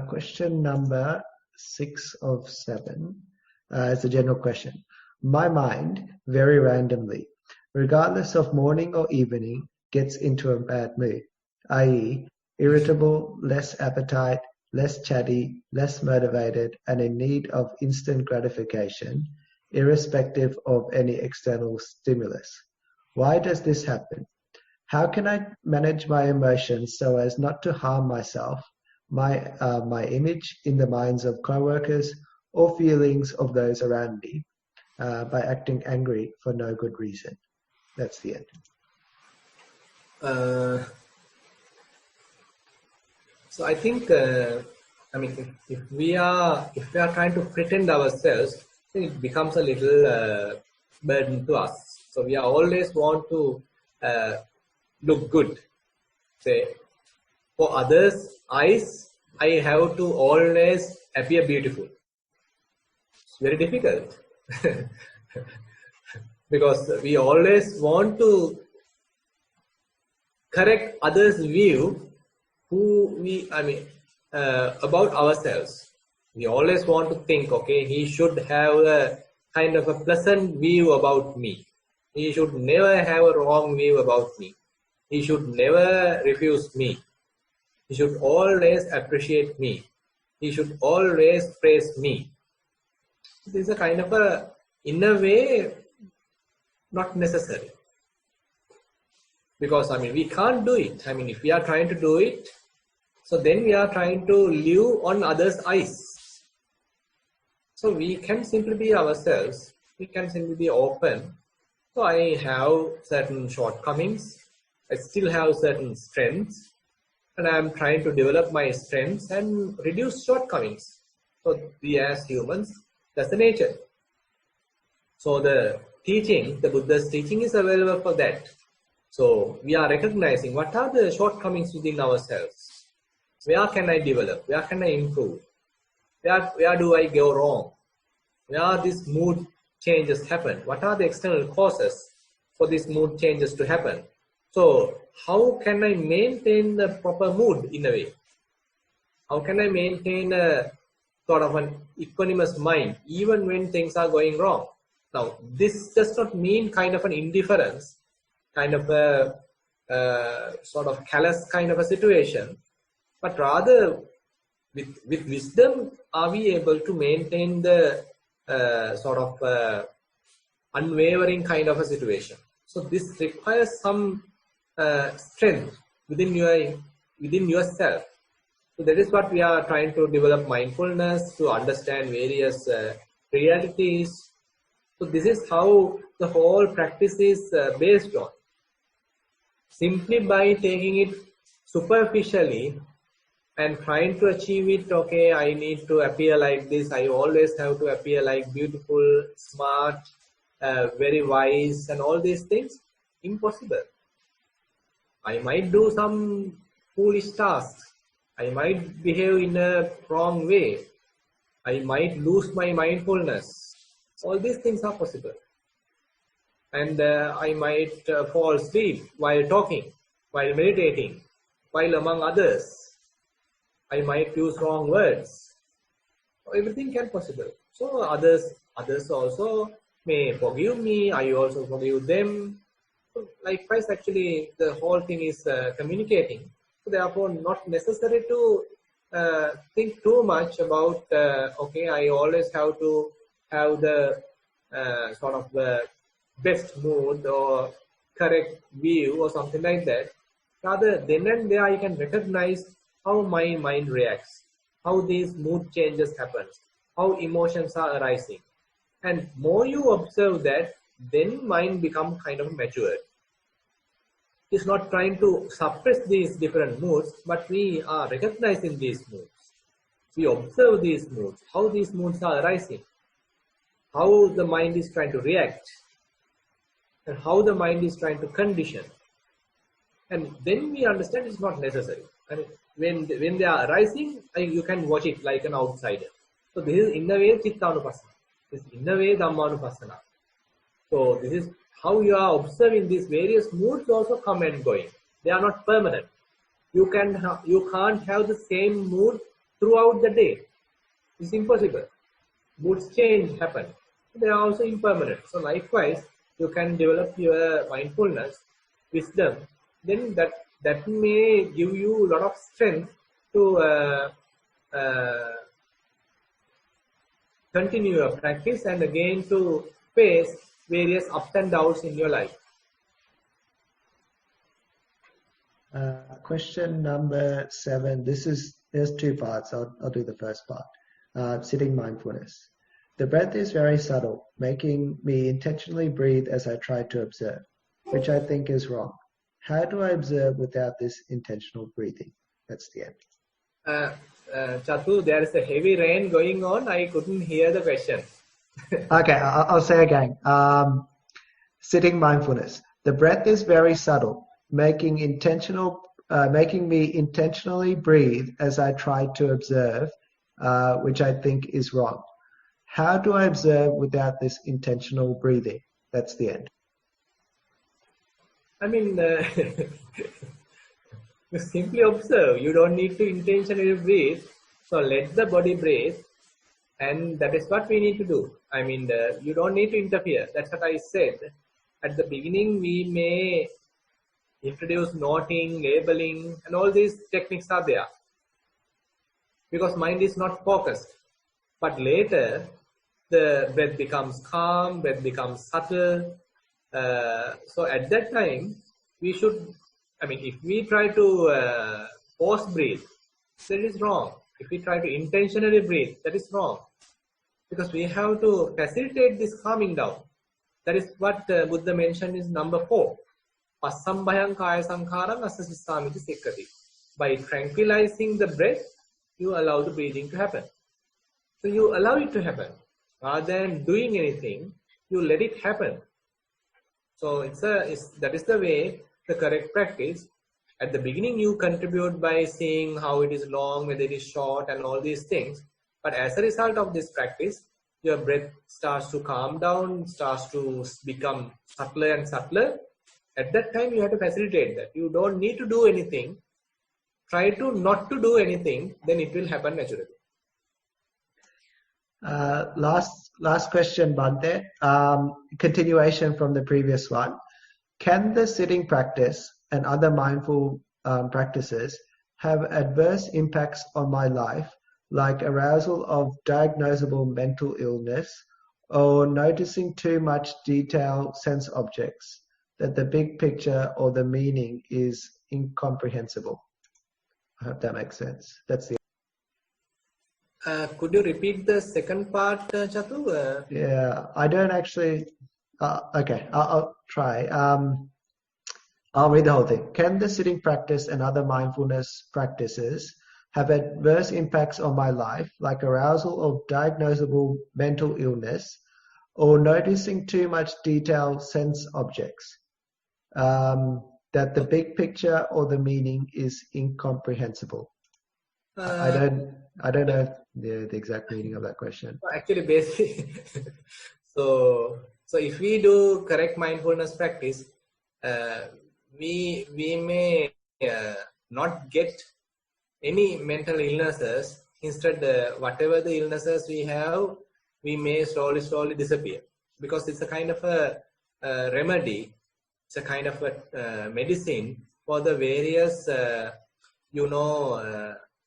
Question number 6 of 7 is a general question. My mind, very randomly, regardless of morning or evening, gets into a bad mood, i.e., irritable, less appetite, less chatty, less motivated, and in need of instant gratification, irrespective of any external stimulus. Why does this happen? How can I manage my emotions so as not to harm myself, my image in the minds of co-workers, or feelings of those around me, by acting angry for no good reason? That's the end. So I think, if we are trying to pretend ourselves, then it becomes a little burden to us. So we are always want to look good. Say, for others' eyes, I have to always appear beautiful. It's very difficult. Because we always want to correct others' view about ourselves. We always want to think, okay, he should have a kind of a pleasant view about me. He should never have a wrong view about me. He should never refuse me. He should always appreciate me. He should always praise me. This is a kind of a, in a way, not necessary. Because, we can't do it. If we are trying to do it, so then we are trying to live on others' eyes. So we can simply be ourselves. We can simply be open. So I have certain shortcomings. I still have certain strengths. And I am trying to develop my strengths and reduce shortcomings. So we as humans, that's the nature. So the teaching, the Buddha's teaching is available for that. So we are recognizing what are the shortcomings within ourselves. Where can I develop? Where can I improve? Where do I go wrong? Where these mood changes happen? What are the external causes for these mood changes to happen? So how can I maintain the proper mood in a way? How can I maintain a sort of an equanimous mind even when things are going wrong? Now, this does not mean kind of an indifference, kind of a sort of callous kind of a situation, but rather with wisdom are we able to maintain the sort of unwavering kind of a situation. So this requires some strength within yourself. So that is what we are trying to develop mindfulness, to understand various realities. So this is how the whole practice is based on. Simply by taking it superficially and trying to achieve it, okay, I need to appear like this, I always have to appear like beautiful, smart, very wise and all these things, impossible. I might do some foolish tasks. I might behave in a wrong way. I might lose my mindfulness. All these things are possible. And I might fall asleep while talking, while meditating, while among others. I might use wrong words. Everything can possible. So others also may forgive me. I also forgive them. So likewise, actually, the whole thing is communicating. So therefore, not necessary to think too much about, okay, I always have to have the sort of the best mood or correct view or something like that. Rather, then and there I can recognize how my mind reacts, how these mood changes happen, how emotions are arising. And more you observe that, then mind become kind of matured. It's not trying to suppress these different moods, but we are recognizing these moods. We observe these moods, how these moods are arising, how the mind is trying to react, and how the mind is trying to condition. And then we understand it's not necessary. And when they are arising, you can watch it like an outsider. So this is in a way Chittanupassana. This is in a way Dhammanupassana. So this is how you are observing these various moods also come and going. They are not permanent. You can't have the same mood throughout the day. It's impossible. Moods change happen. They are also impermanent. So likewise, you can develop your mindfulness, wisdom. Then that may give you a lot of strength to continue your practice and again to face various ups and downs in your life. Question number 7. There's 2 parts. I'll do the first part. Sitting mindfulness. The breath is very subtle, making me intentionally breathe as I try to observe, which I think is wrong. How do I observe without this intentional breathing? That's the end. Chatu, there is a heavy rain going on. I couldn't hear the question. Okay, I'll say again. Sitting mindfulness. The breath is very subtle, making me intentionally breathe as I try to observe, which I think is wrong. How do I observe without this intentional breathing? That's the end. I mean, you simply observe. You don't need to intentionally breathe. So let the body breathe. And that is what we need to do. I mean, you don't need to interfere. That's what I said. At the beginning, we may introduce noting, labeling, and all these techniques are there. Because mind is not focused. But later, the breath becomes calm, breath becomes subtle. So at that time, we should, I mean, if we try to force breathe, that is wrong. If we try to intentionally breathe, that is wrong. Because we have to facilitate this calming down. That is what Buddha mentioned is number 4. Passambhayam kaya sankharam asasissamiti sekkati. By tranquilizing the breath, you allow the breathing to happen. So you allow it to happen. Rather than doing anything, you let it happen. So that is the way the correct practice, at the beginning you contribute by seeing how it is long, whether it is short, and all these things. But as a result of this practice, your breath starts to calm down, starts to become subtler and subtler. At that time, you have to facilitate that. You don't need to do anything. Try to not to do anything, then it will happen naturally. Last question, Bhante. Continuation from the previous one. Can the sitting practice and other mindful practices have adverse impacts on my life, like arousal of diagnosable mental illness or noticing too much detail sense objects, that the big picture or the meaning is incomprehensible? I hope that makes sense. That's the could you repeat the second part, Chatu? Yeah, I don't actually. Okay, I'll try. I'll read the whole thing. Can the sitting practice and other mindfulness practices have adverse impacts on my life, like arousal of diagnosable mental illness or noticing too much detailed sense objects, that the big picture or the meaning is incomprehensible? I don't know the exact meaning of that question. Actually, basically, so if we do correct mindfulness practice, we may not get any mental illnesses. Instead, whatever the illnesses we have, we may slowly disappear, because it's a kind of a remedy. It's a kind of a medicine for the various,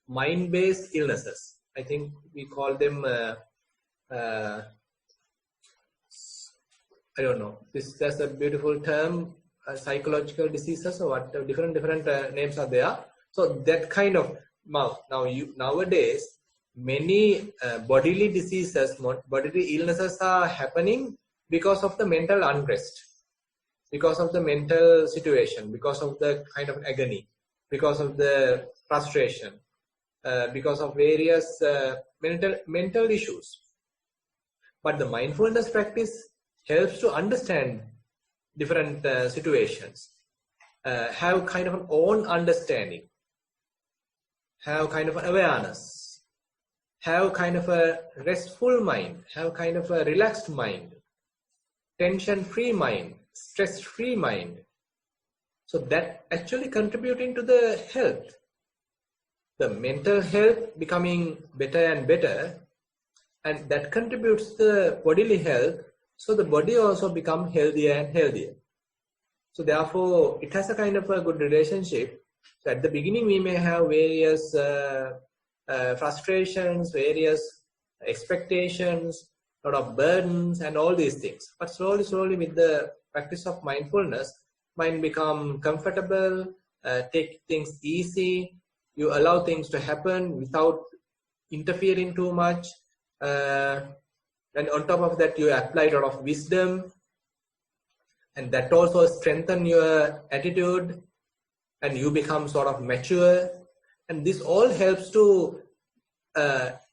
mind-based illnesses. I think we call them, I don't know, there's a beautiful term, psychological diseases, or what, different names are there. So that kind of, nowadays, many bodily diseases, bodily illnesses are happening because of the mental unrest, because of the mental situation, because of the kind of agony, because of the frustration, because of various mental issues. But the mindfulness practice helps to understand different situations, have kind of an own understanding, have kind of an awareness, have kind of a restful mind, have kind of a relaxed mind, tension-free mind, stress-free mind. So that actually contributing to the health. The mental health becoming better and better, and that contributes to the bodily health, so the body also becomes healthier and healthier. So therefore, it has a kind of a good relationship. So at the beginning, we may have various frustrations, various expectations, a lot of burdens, and all these things. But slowly with the practice of mindfulness, mind become comfortable, take things easy. You allow things to happen without interfering too much. And on top of that, you apply a lot of wisdom. And that also strengthens your attitude. And you become sort of mature. And this all helps to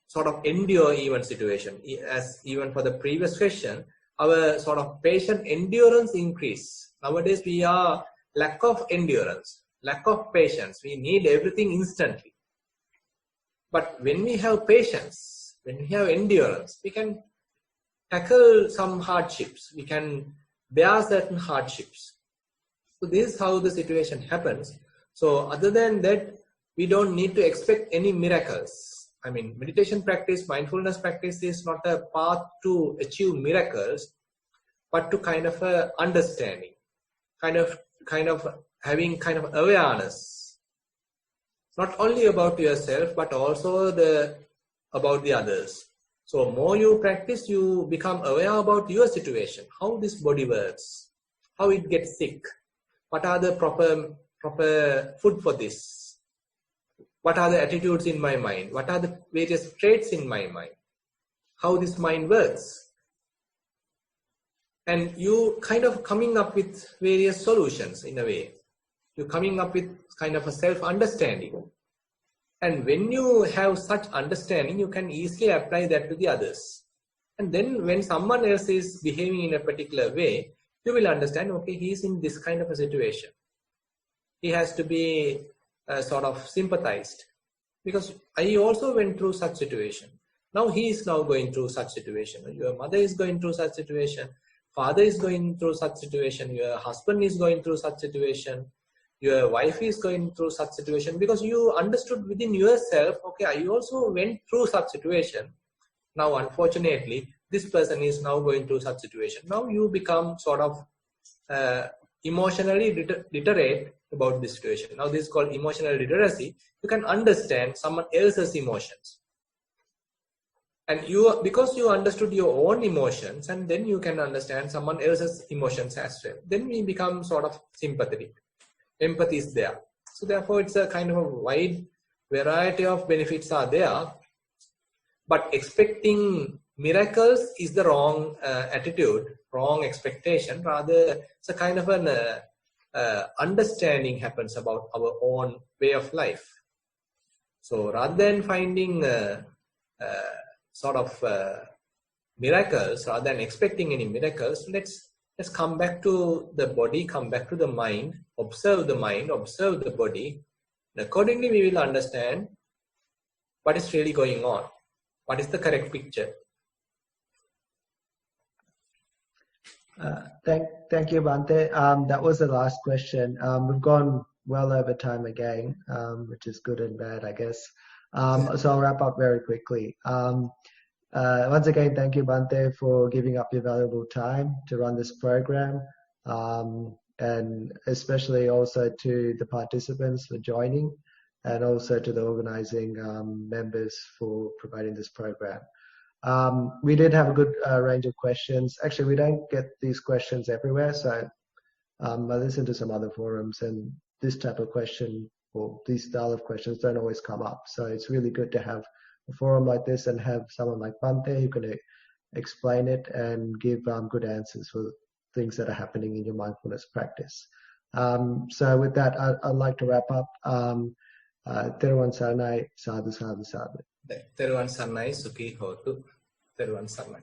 sort of endure even situation. As even for the previous question, our sort of patient endurance increase. Nowadays, we are lack of endurance. Lack of patience. We need everything instantly. But when we have patience, when we have endurance, we can tackle some hardships. We can bear certain hardships. So this is how the situation happens. So other than that, we don't need to expect any miracles. I mean, meditation practice, mindfulness practice is not a path to achieve miracles, but to kind of understanding, kind of having kind of awareness, not only about yourself, but also about the others. So more you practice, you become aware about your situation, how this body works, how it gets sick, what are the proper food for this, what are the attitudes in my mind, what are the various traits in my mind, how this mind works. And you kind of coming up with various solutions in a way. You're coming up with kind of a self-understanding. And when you have such understanding, you can easily apply that to the others. And then when someone else is behaving in a particular way, you will understand, okay, he's in this kind of a situation. he has to be sort of sympathized, because I also went through such situation. Now he is now going through such situation. Your mother is going through such situation. Father is going through such situation. Your husband is going through such situation. Your wife is going through such situation, because you understood within yourself, okay, I also went through such situation. Now, unfortunately, this person is now going through such situation. Now you become sort of emotionally literate about this situation. Now this is called emotional literacy. You can understand someone else's emotions. And because you understood your own emotions, and then you can understand someone else's emotions as well. Then we become sort of sympathetic. Empathy is there. So therefore, it's a kind of a wide variety of benefits are there. But expecting miracles is the wrong attitude, wrong expectation. Rather, it's a kind of an understanding happens about our own way of life. So rather than finding sort of miracles, rather than expecting any miracles, let's come back to the body, come back to the mind, observe the mind, observe the body. And accordingly, we will understand what is really going on, what is the correct picture. Thank you, Bhante. That was the last question. We've gone well over time again, which is good and bad, I guess. So I'll wrap up very quickly. Once again, thank you, Bhante, for giving up your valuable time to run this program, and especially also to the participants for joining, and also to the organizing members for providing this program. We did have a good range of questions. Actually, we don't get these questions everywhere, so I listen to some other forums, and this type of question or these style of questions don't always come up. So it's really good to have a forum like this and have someone like Bhante who can explain it and give good answers for things that are happening in your mindfulness practice. So with that, I'd like to wrap up. Teruvan Saranai, sadhu, sadhu, sadhu. Teruvan Saranai, sukhi hotu. Teruvan Saranai.